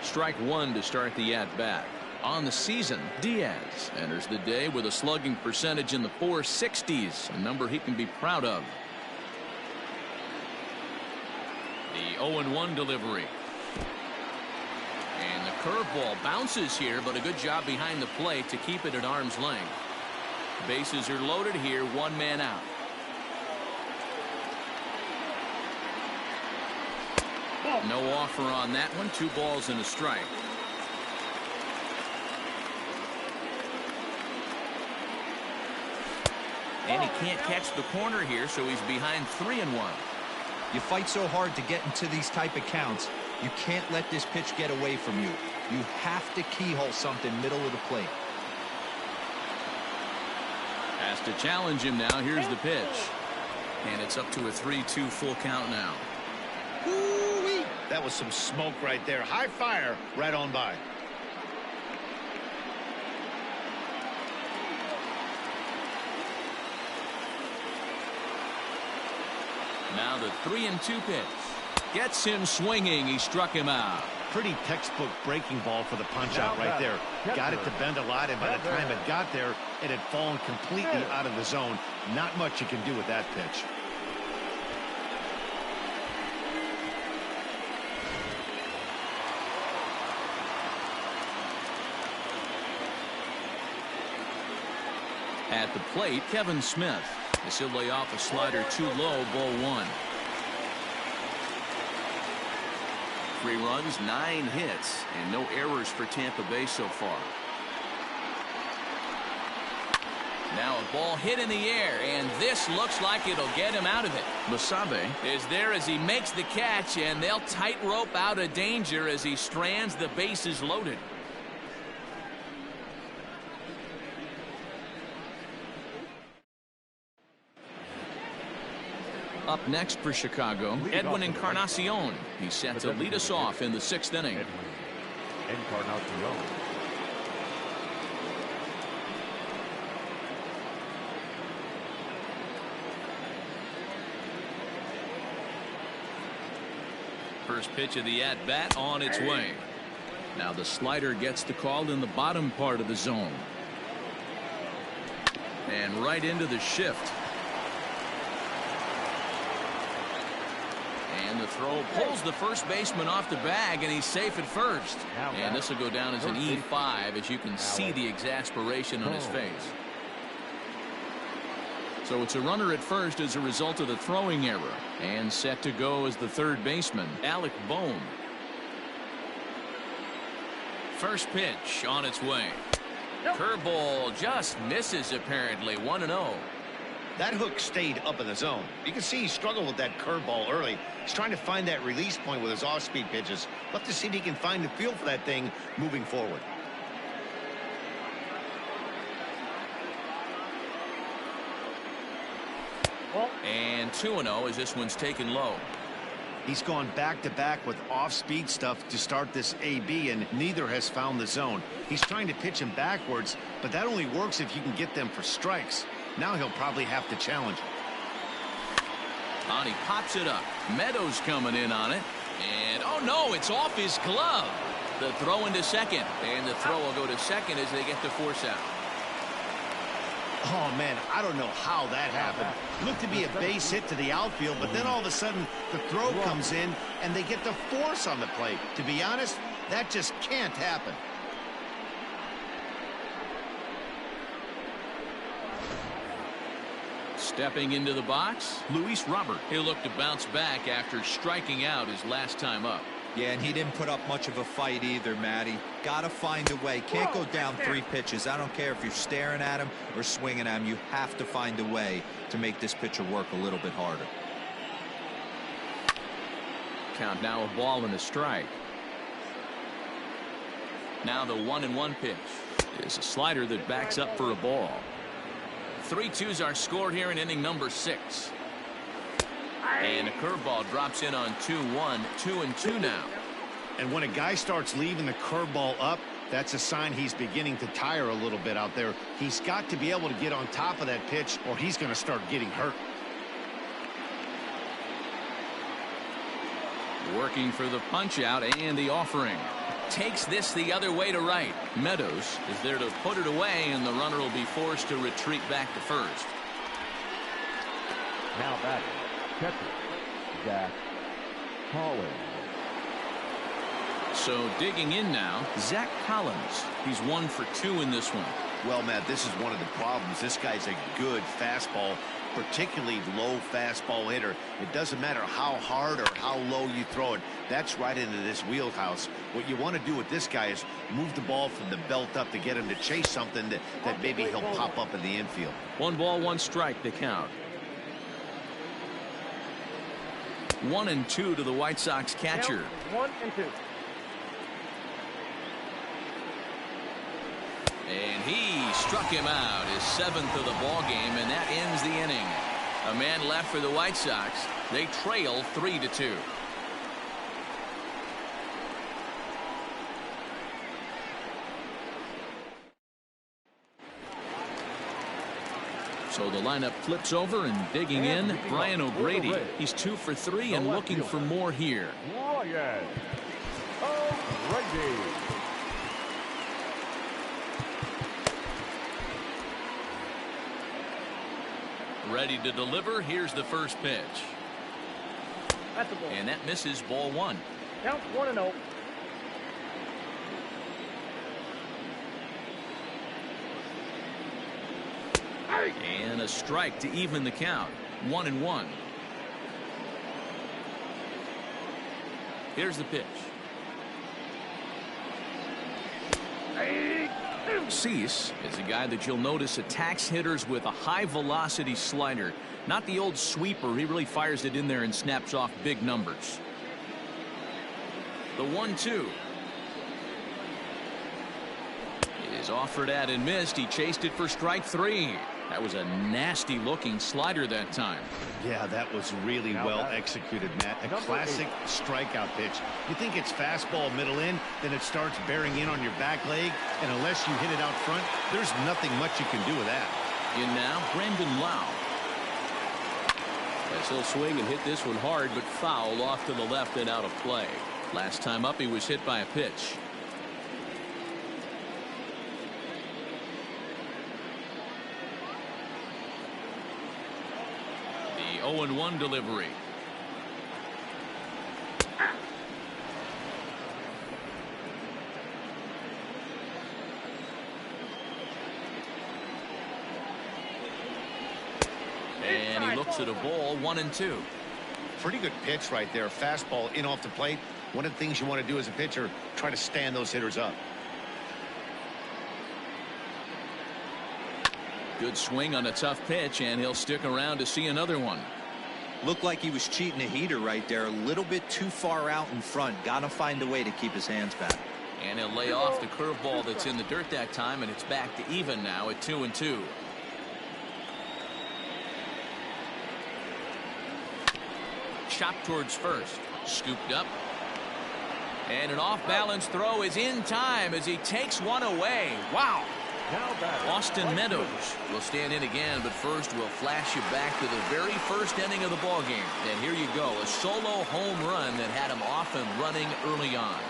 Strike one to start the at-bat. On the season, Diaz enters the day with a slugging percentage in the 460s, a number he can be proud of. The 0-1 delivery. And the curveball bounces here, but a good job behind the plate to keep it at arm's length. Bases are loaded here, one man out. No offer on that one. 2 balls and a strike. And he can't catch the corner here, so he's behind 3-1. You fight so hard to get into these type of counts. You can't let this pitch get away from you. You have to keyhole something middle of the plate. Has to challenge him now. Here's the pitch. And it's up to a 3-2 full count now. Woo-wee. That was some smoke right there. High fire right on by. Now the 3-2 pitch. Gets him swinging. He struck him out. Pretty textbook breaking ball for the punch out right there. Got it to bend a lot, and by the time it got there, it had fallen completely out of the zone. Not much you can do with that pitch. At the plate, Kevin Smith. This will lay off a slider too low, ball 1. 3 runs, 9 hits, and no errors for Tampa Bay so far. Now a ball hit in the air, and this looks like it'll get him out of it. Basabe is there as he makes the catch, and they'll tightrope out of danger as he strands the bases loaded. Up next for Chicago, Edwin Encarnacion. He's set to lead us off in the 6th inning. Encarnacion. First pitch of the at-bat on its way. Now the slider gets the call in the bottom part of the zone. And right into the shift. And the throw pulls the first baseman off the bag, and he's safe at first. And this will go down as an E5, as you can see the exasperation on his face. So it's a runner at first as a result of the throwing error. And set to go as the third baseman, Alec Bohm. First pitch on its way. Curveball just misses apparently. 1-0. That hook stayed up in the zone. You can see he struggled with that curveball early. He's trying to find that release point with his off-speed pitches. We'll have to see if he can find the feel for that thing moving forward. And 2-0 as this one's taken low. He's gone back-to-back with off-speed stuff to start this AB, and neither has found the zone. He's trying to pitch him backwards, but that only works if you can get them for strikes. Now he'll probably have to challenge. And he pops it up. Meadows coming in on it. And, oh, no, it's off his glove. The throw into second. And the throw will go to second as they get the force out. Oh, man, I don't know how that happened. Looked to be a base hit to the outfield, but then all of a sudden the throw comes in and they get the force on the plate. To be honest, that just can't happen. Stepping into the box, Luis Robert. He'll look to bounce back after striking out his last time up. Yeah, and he didn't put up much of a fight either, Matty. Gotta find a way. Can't go down 3 pitches. I don't care if you're staring at him or swinging at him. You have to find a way to make this pitcher work a little bit harder. Count now a ball and a strike. Now the 1-1 pitch. is a slider that backs up for a ball. 3-2s are scored here in inning number 6. And a curveball drops in on 2-1, 2-2 now. And when a guy starts leaving the curveball up, that's a sign he's beginning to tire a little bit out there. He's got to be able to get on top of that pitch or he's going to start getting hurt. Working for the punch out and the offering. Takes this the other way to right. Meadows is there to put it away, and the runner will be forced to retreat back to first. Now batting, catcher, Zach Collins. So digging in now, Zach Collins. He's 1 for 2 in this one. Well, Matt, this is one of the problems. This guy's a good fastball, particularly low fastball hitter. It doesn't matter how hard or how low you throw it. That's right into this wheelhouse. What you want to do with this guy is move the ball from the belt up to get him to chase something that maybe he'll pop up in the infield. 1 ball, 1 strike, the count. 1-2 to the White Sox catcher. 1-2. And he struck him out, his 7th of the ball game, and that ends the inning. A man left for the White Sox. They trail 3-2. So the lineup flips over, and digging in, Brian O'Grady. He's 2 for 3 and looking for more here. Brian O'Grady. Ready to deliver. Here's the first pitch. That's a ball. And that misses, ball 1. Count 1-0. And a strike to even the count. 1-1. Here's the pitch. Cease is a guy that you'll notice attacks hitters with a high velocity slider. Not the old sweeper. He really fires it in there and snaps off big numbers. The 1-2 is offered at and missed. He chased it for strike 3. That was a nasty looking slider that time. Yeah, that was really well executed, Matt. A classic strikeout pitch. You think it's fastball middle in, then it starts bearing in on your back leg, and unless you hit it out front, there's nothing much you can do with that. In now, Brandon Lau. Yes, he'll swing and hit this one hard, but foul off to the left and out of play. Last time up, he was hit by a pitch. The 0-1 delivery. And he looks at a ball. 1-2. Pretty good pitch right there. Fastball in off the plate. One of the things you want to do as a pitcher, try to stand those hitters up. Good swing on a tough pitch, and he'll stick around to see another one. Looked like he was cheating a heater right there. A little bit too far out in front. Gotta find a way to keep his hands back. And he'll lay off the curveball that's in the dirt that time, and it's back to even now at 2-2. Chopped towards first. Scooped up. And an off-balance throw is in time as he takes one away. Wow. Austin Meadows will stand in again, but first we'll flash you back to the very first inning of the ball game. And here you go, a solo home run that had him off and running early on.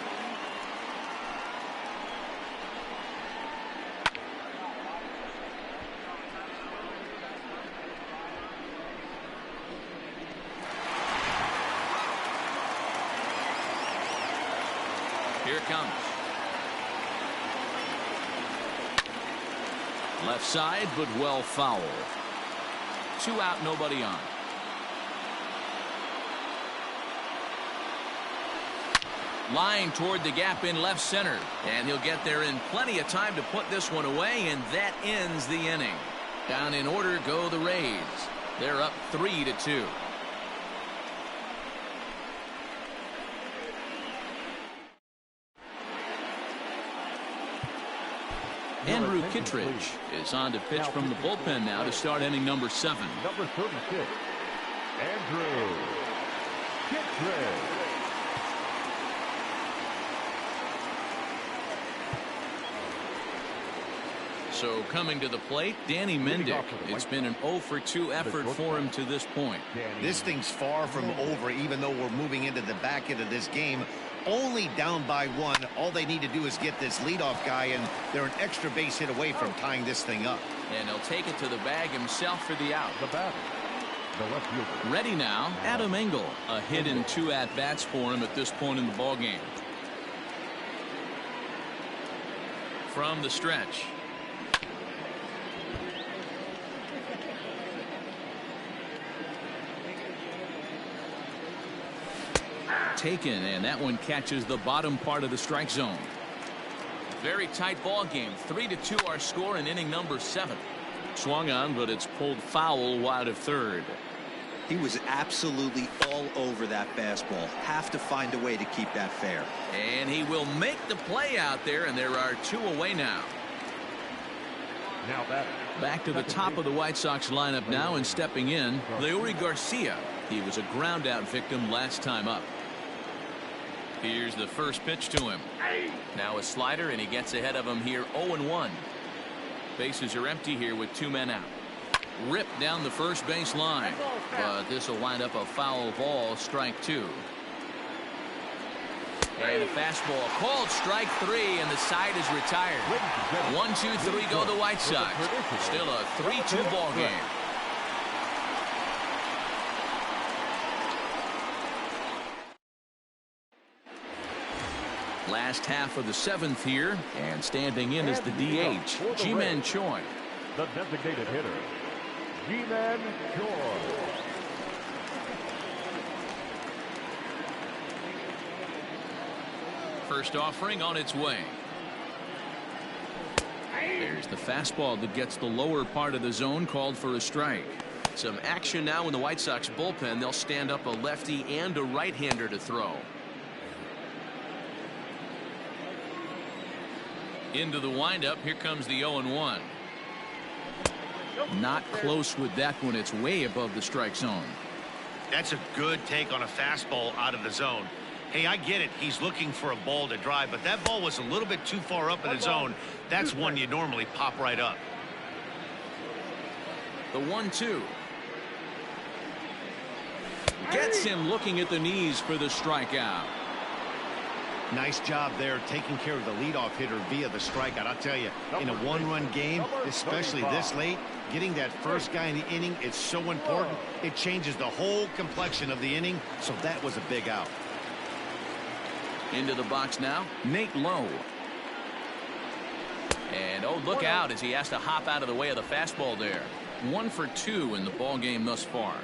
Here it comes. Left side, but well fouled. 2 out, nobody on. Line toward the gap in left center. And he'll get there in plenty of time to put this one away, and that ends the inning. Down in order go the Rays. They're up 3-2. Andrew Kittredge is on to pitch from the bullpen now to start inning number 7. Number 36, Andrew Kittredge. So coming to the plate, Danny Mendick. It's been an 0 for 2 effort for him to this point. This thing's far from over, even though we're moving into the back end of this game. Only down by 1. All they need to do is get this leadoff guy, and they're an extra base hit away from tying this thing up. And he'll take it to the bag himself for the out. The batter, the left fielder. Ready now, Adam Engel. A hit and 2 at-bats for him at this point in the ballgame. From the stretch. Taken, and that one catches the bottom part of the strike zone. Very tight ball game. 3-2 our score in inning number 7. Swung on, but it's pulled foul wide of third. He was absolutely all over that fastball. Have to find a way to keep that fair. And he will make the play out there, and there are 2 away now. Now batter. Back to the top of the White Sox lineup now, and stepping in, Leury Garcia. He was a ground out victim last time up. Here's the first pitch to him. Now a slider, and he gets ahead of him here 0-1. Bases are empty here with 2 men out. Ripped down the first base line, but this will wind up a foul ball, strike 2. And a fastball called strike 3, and the side is retired. 1-2-3 go the White Sox. Still a 3-2 ball game. Last half of the 7th here, and standing in is the DH, Ji-Man Choi. The designated hitter, Ji-Man Choi. First offering on its way. There's the fastball that gets the lower part of the zone, called for a strike. Some action now in the White Sox bullpen. They'll stand up a lefty and a right-hander to throw. Into the windup. Here comes the 0-1. Not close with that one. It's way above the strike zone. That's a good take on a fastball out of the zone. Hey, I get it. He's looking for a ball to drive, but that ball was a little bit too far up in the zone. That's one you normally pop right up. The 1-2. Gets him looking at the knees for the strikeout. Nice job there, taking care of the leadoff hitter via the strikeout. I'll tell you, in a 1-run game, especially this late, getting that first guy in the inning is so important. It changes the whole complexion of the inning, so that was a big out. Into the box now, Nate Lowe. And oh, look out as he has to hop out of the way of the fastball there. 1 for 2 in the ball game thus far.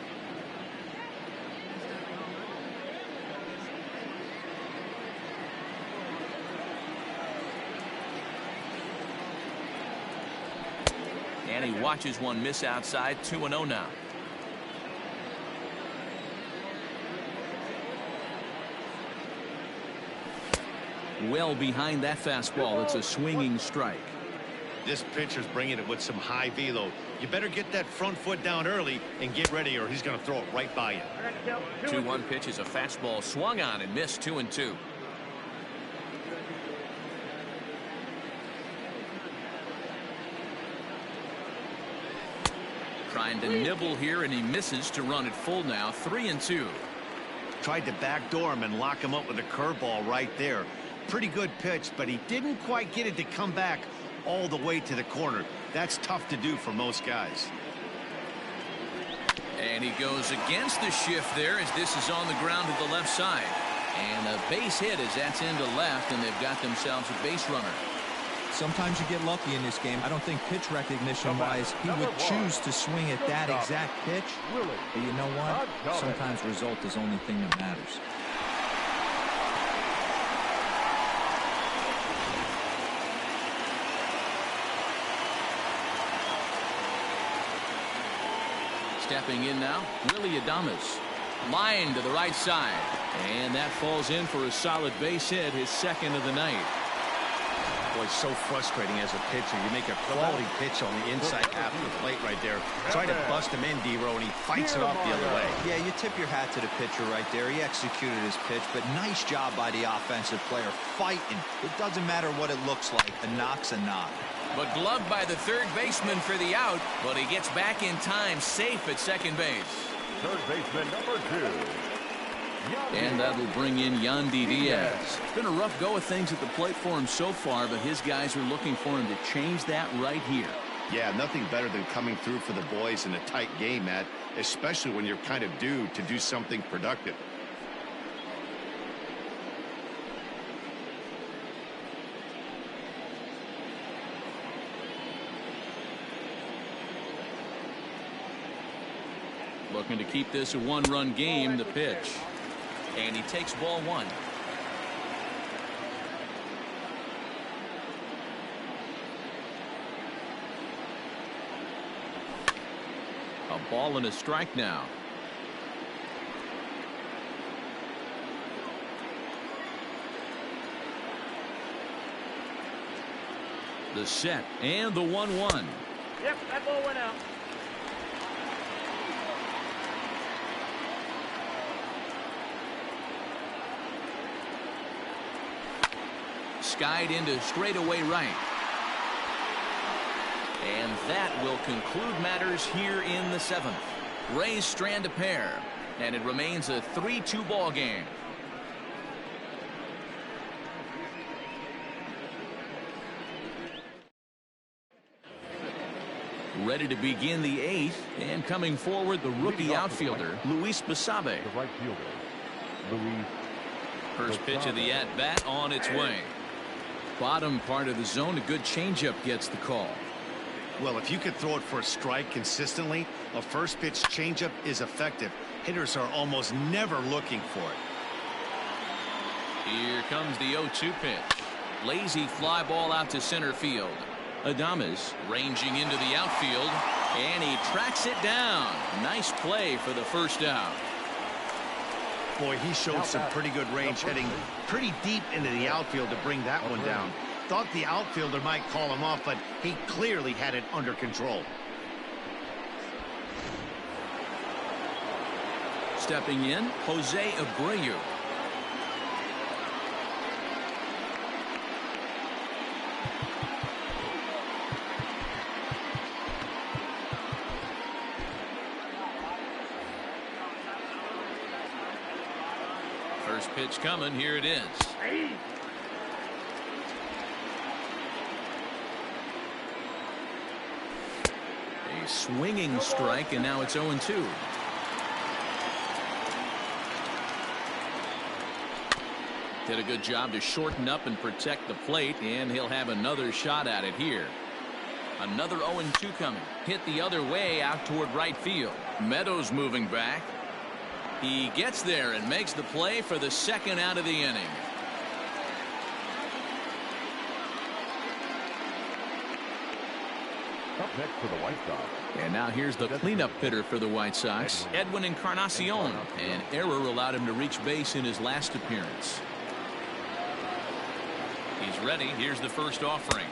And he watches one miss outside. 2-0 now. Well behind that fastball. It's a swinging strike. This pitcher's bringing it with some high velo. You better get that front foot down early and get ready, or he's going to throw it right by you. 2-1 pitch is a fastball swung on and missed. 2-2. Trying to nibble here, and he misses to run it full now. 3-2. Tried to backdoor him and lock him up with a curveball right there. Pretty good pitch, but he didn't quite get it to come back all the way to the corner. That's tough to do for most guys. And he goes against the shift there as this is on the ground to the left side. And a base hit as that's into left, and they've got themselves a base runner. Sometimes you get lucky in this game. I don't think pitch recognition wise he would choose to swing at that exact pitch. But you know what? Sometimes result is the only thing that matters. Stepping in now, Willie Adames. Line to the right side. And that falls in for a solid base hit, his second of the night. Boy, so frustrating as a pitcher. You make a quality pitch on the inside half of the plate right there. Try to bust him in, D-Row, and he fights it off the other way. Yeah, you tip your hat to the pitcher right there. He executed his pitch, but nice job by the offensive player fighting. It doesn't matter what it looks like. A knock's a knock. But gloved by the third baseman for the out, but he gets back in time, safe at second base. Third baseman number 2. And that'll bring in Yandy Diaz. It's been a rough go of things at the plate for him so far, but his guys are looking for him to change that right here. Yeah, nothing better than coming through for the boys in a tight game, Matt, especially when you're kind of due to do something productive. Looking to keep this a one-run game, the pitch. And he takes ball 1. A ball and a strike now. The set and the 1-1. Yep, that ball went out. Skied into straightaway right. And that will conclude matters here in the 7th. Rays strand a pair, and it remains a 3-2 ball game. Ready to begin the 8th, and coming forward, the rookie outfielder, Luis Basabe. The right fielder, Luis. First pitch of the at-bat on its way. Bottom part of the zone, a good changeup gets the call. Well, if you could throw it for a strike consistently, a first pitch changeup is effective. Hitters are almost never looking for it. Here comes the 0-2 pitch. Lazy fly ball out to center field. Adames Ranging into the outfield, and he tracks it down. Nice play for the first out. Boy, he showed some pretty good range heading pretty deep into the outfield to bring that one down. Thought the outfielder might call him off, but he clearly had it under control. stepping in, Jose Abreu. First pitch coming. Here it is. A swinging strike, and now it's 0-2. Did a good job to shorten up and protect the plate, and he'll have another shot at it here. Another 0-2 coming. Hit the other way out toward right field. Meadows moving back. He gets there and makes the play for the second out of the inning. Up next for the White Sox. And now here's the cleanup hitter for the White Sox, Edwin Encarnacion. An error allowed him to reach base in his last appearance. He's ready. Here's the first offering.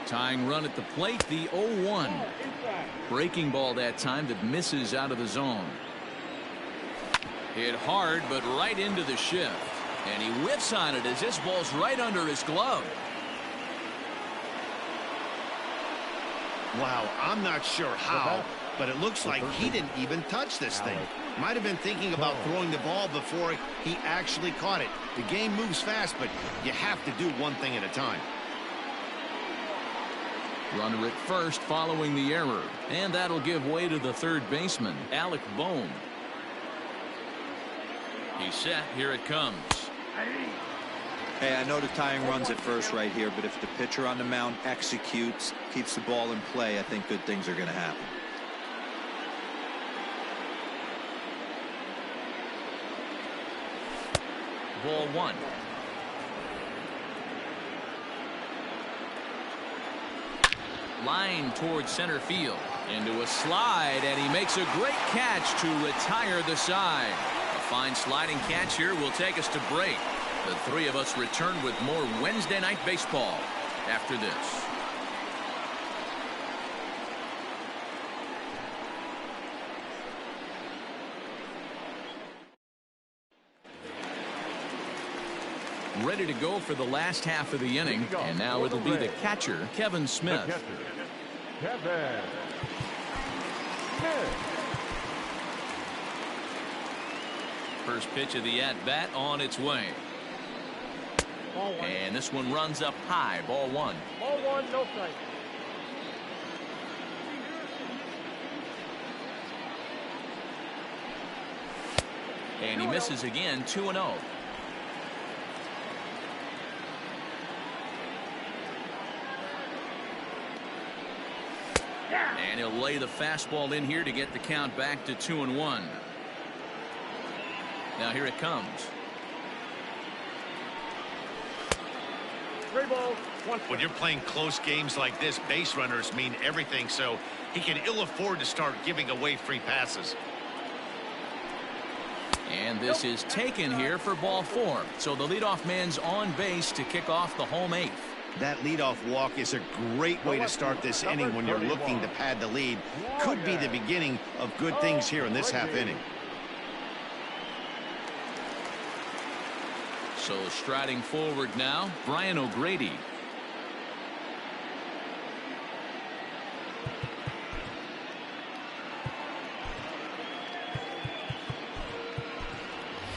Tying run at the plate, the 0-1. Breaking ball that time that misses out of the zone. Hit hard, but right into the shift. And he whiffs on it as this ball's right under his glove. Wow, I'm not sure how, but it looks like he didn't even touch this thing. Might have been thinking about throwing the ball before he actually caught it. The game moves fast, but you have to do one thing at a time. Runner at first following the error, and that'll give way to the third baseman, Alec Bohm. He's set. Here it comes. Hey, I know the tying runs at first right here, but if the pitcher on the mound executes, keeps the ball in play, I think good things are going to happen. Ball one. Line towards center field. Into a slide, and he makes a great catch to retire the side. A fine sliding catch here will take us to break. The three of us return with more Wednesday Night Baseball after this. Ready to go for the last half of the inning, and now it'll be the catcher, Kevin Smith. First pitch of the at-bat on its way. And this one runs up high, ball one. Ball one, no strike. And he misses again, 2-0. And he'll lay the fastball in here to get the count back to 2-1. Now here it comes. 3 balls, 1 strike. When you're playing close games like this, base runners mean everything, so he can ill afford to start giving away free passes. And this is taken here for ball 4. So the leadoff man's on base to kick off the home 8th. That leadoff walk is a great way to start this inning when you're looking to pad the lead. Could be the beginning of good things here in this half inning. So striding forward now, Brian O'Grady.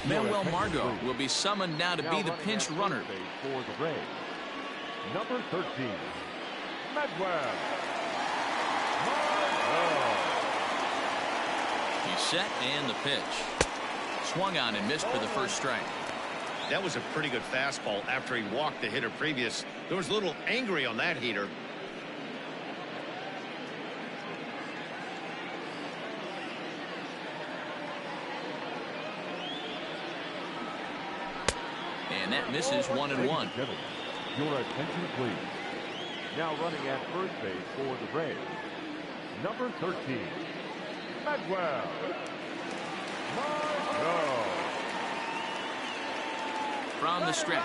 Manuel Margot will be summoned now to be the pinch runner. For the Rays, number 13, Manuel. He's set and the pitch. Swung on and missed for the first strike. That was a pretty good fastball after he walked the hitter previous. There was a little angry on that heater. And that misses 1-1. Your attention, please. Now running at first base for the Rays, number 13, Manuel. From the stretch,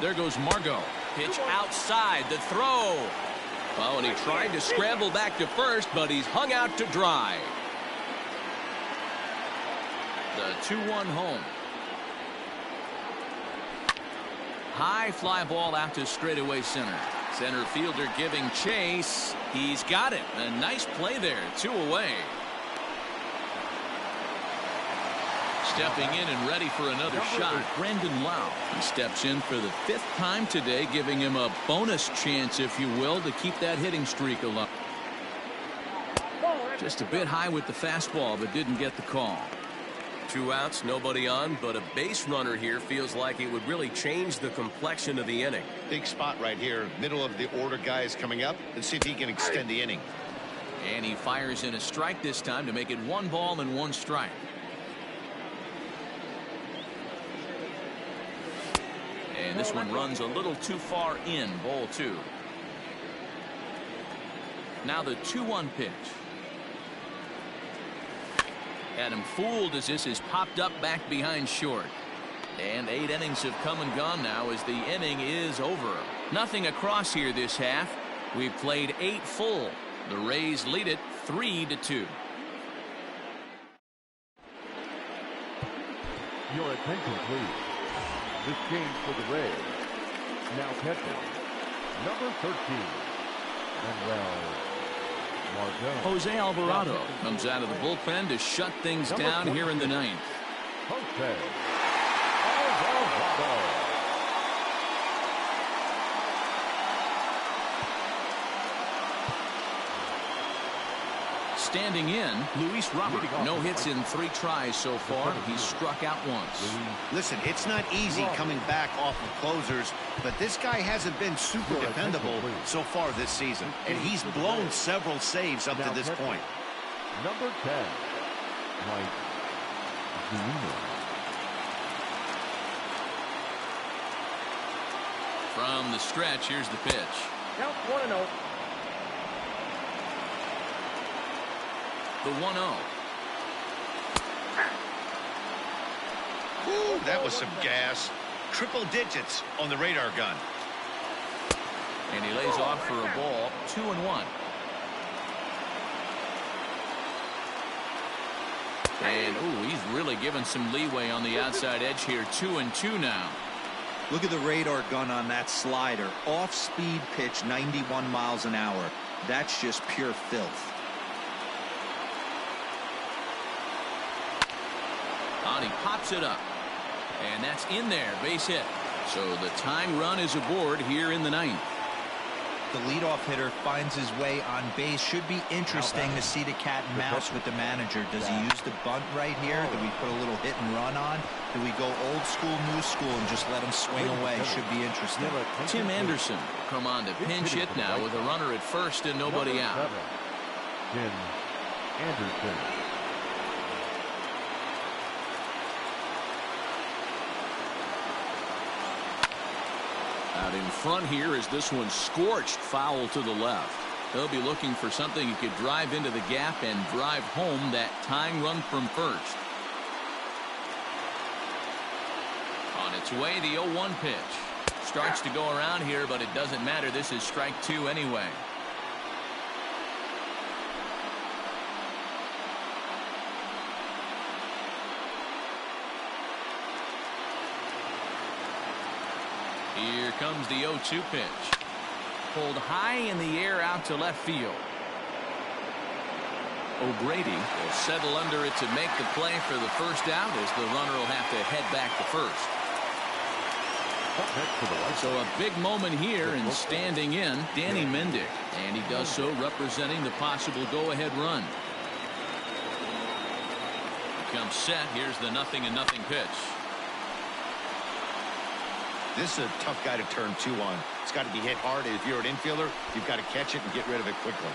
there goes Margot. Pitch outside, the throw. Oh, and he tried to scramble back to first, but he's hung out to dry. The 2-1 home. High fly ball out to straightaway center. Center fielder giving chase. He's got it. A nice play there. 2 away. Stepping in and ready for another shot, Brandon Lau. He steps in for the 5th time today, giving him a bonus chance, if you will, to keep that hitting streak alive. Just a bit high with the fastball, but didn't get the call. 2 outs, nobody on, but a base runner here feels like it would really change the complexion of the inning. Big spot right here. Middle of the order guy is coming up. Let's see if he can extend the inning. And he fires in a strike this time to make it 1 ball and 1 strike. And this one runs a little too far in, ball 2. Now the 2-1 pitch. Had him fooled as this is popped up back behind short. And 8 innings have come and gone now as the inning is over. Nothing across here this half. We've played 8 full. The Rays lead it 3-2. Your attention, please. This game for the Rays. Now catcher, number 13, Manuel Margot. Jose Alvarado comes out of the bullpen to shut things down here in the 9th. Jose Alvarado. Standing in, Luis Robert. No hits in 3 tries so far. He's struck out once. Listen, it's not easy coming back off of closers, but this guy hasn't been super dependable so far this season, and he's blown several saves up to this point. Number 10, Mike Zunino. From the stretch, here's the pitch. Count 1-0. The 1-0. That was some gas. Triple digits on the radar gun. And he lays off for a ball, 2-1. And, ooh, he's really given some leeway on the outside edge here. 2-2 now. Look at the radar gun on that slider. Off-speed pitch, 91 miles an hour. That's just pure filth. And he pops it up. And that's in there, base hit. So the tying run is aboard here in the ninth. The leadoff hitter finds his way on base. Should be interesting to see the cat and mouse with the manager. Does he use the bunt right here? Do we put a little hit and run on? Do we go old school, new school, and just let him swing away? Should be interesting. Tim Anderson come on to pinch hit now with a runner at first and nobody out. Tim Anderson. Out in front here is this one scorched foul to the left. They'll be looking for something he could drive into the gap and drive home that tying run from first. On its way, the 0-1 pitch. Starts to go around here, but it doesn't matter. This is strike two anyway. Here comes the 0-2 pitch. Pulled high in the air out to left field. O'Grady will settle under it to make the play for the first out as the runner will have to head back to first. So a big moment here and standing in Danny Mendick, and he does so representing the possible go-ahead run. Comes set. Here's the 0-0 pitch. This is a tough guy to turn two on. It's got to be hit hard. If you're an infielder, you've got to catch it and get rid of it quickly.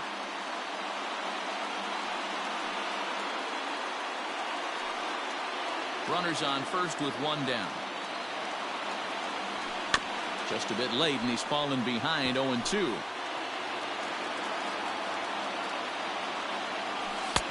Runners on first with one down. Just a bit late, and he's fallen behind 0-2.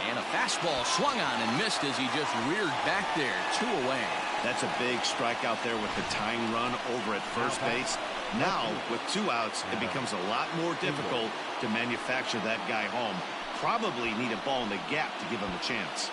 And a fastball swung on and missed as he just reared back there. 2 away. That's a big strikeout there with the tying run over at first base. Now, with 2 outs, it becomes a lot more difficult to manufacture that guy home. Probably need a ball in the gap to give him a chance.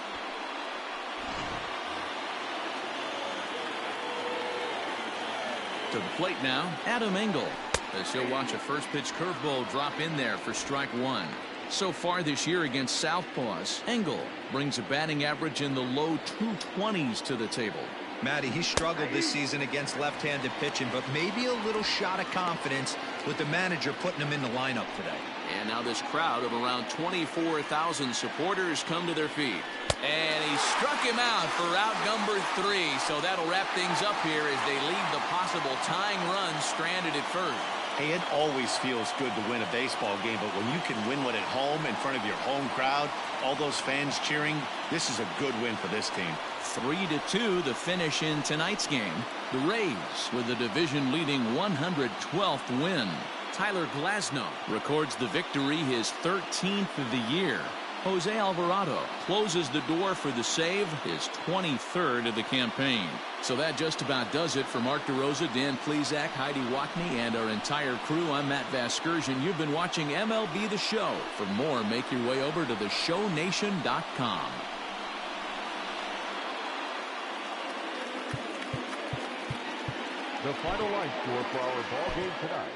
To the plate now, Adam Engel, as he'll watch a first pitch curveball drop in there for strike one. So far this year against Southpaws, Engel brings a batting average in the low 220s to the table. Matty, he struggled this season against left-handed pitching, but maybe a little shot of confidence with the manager putting him in the lineup today. And now this crowd of around 24,000 supporters come to their feet. And he struck him out for out number 3. So that'll wrap things up here as they leave the possible tying run stranded at first. Hey, it always feels good to win a baseball game, but when you can win one at home in front of your home crowd, all those fans cheering, this is a good win for this team. 3-2 the finish in tonight's game. The Rays with the division-leading 112th win. Tyler Glasnow records the victory, his 13th of the year. Jose Alvarado closes the door for the save, his 23rd of the campaign. So that just about does it for Mark DeRosa, Dan Plesac, Heidi Watney, and our entire crew. I'm Matt Vasgersian. You've been watching MLB The Show. For more, make your way over to theshownation.com. The final line score for our ball game tonight.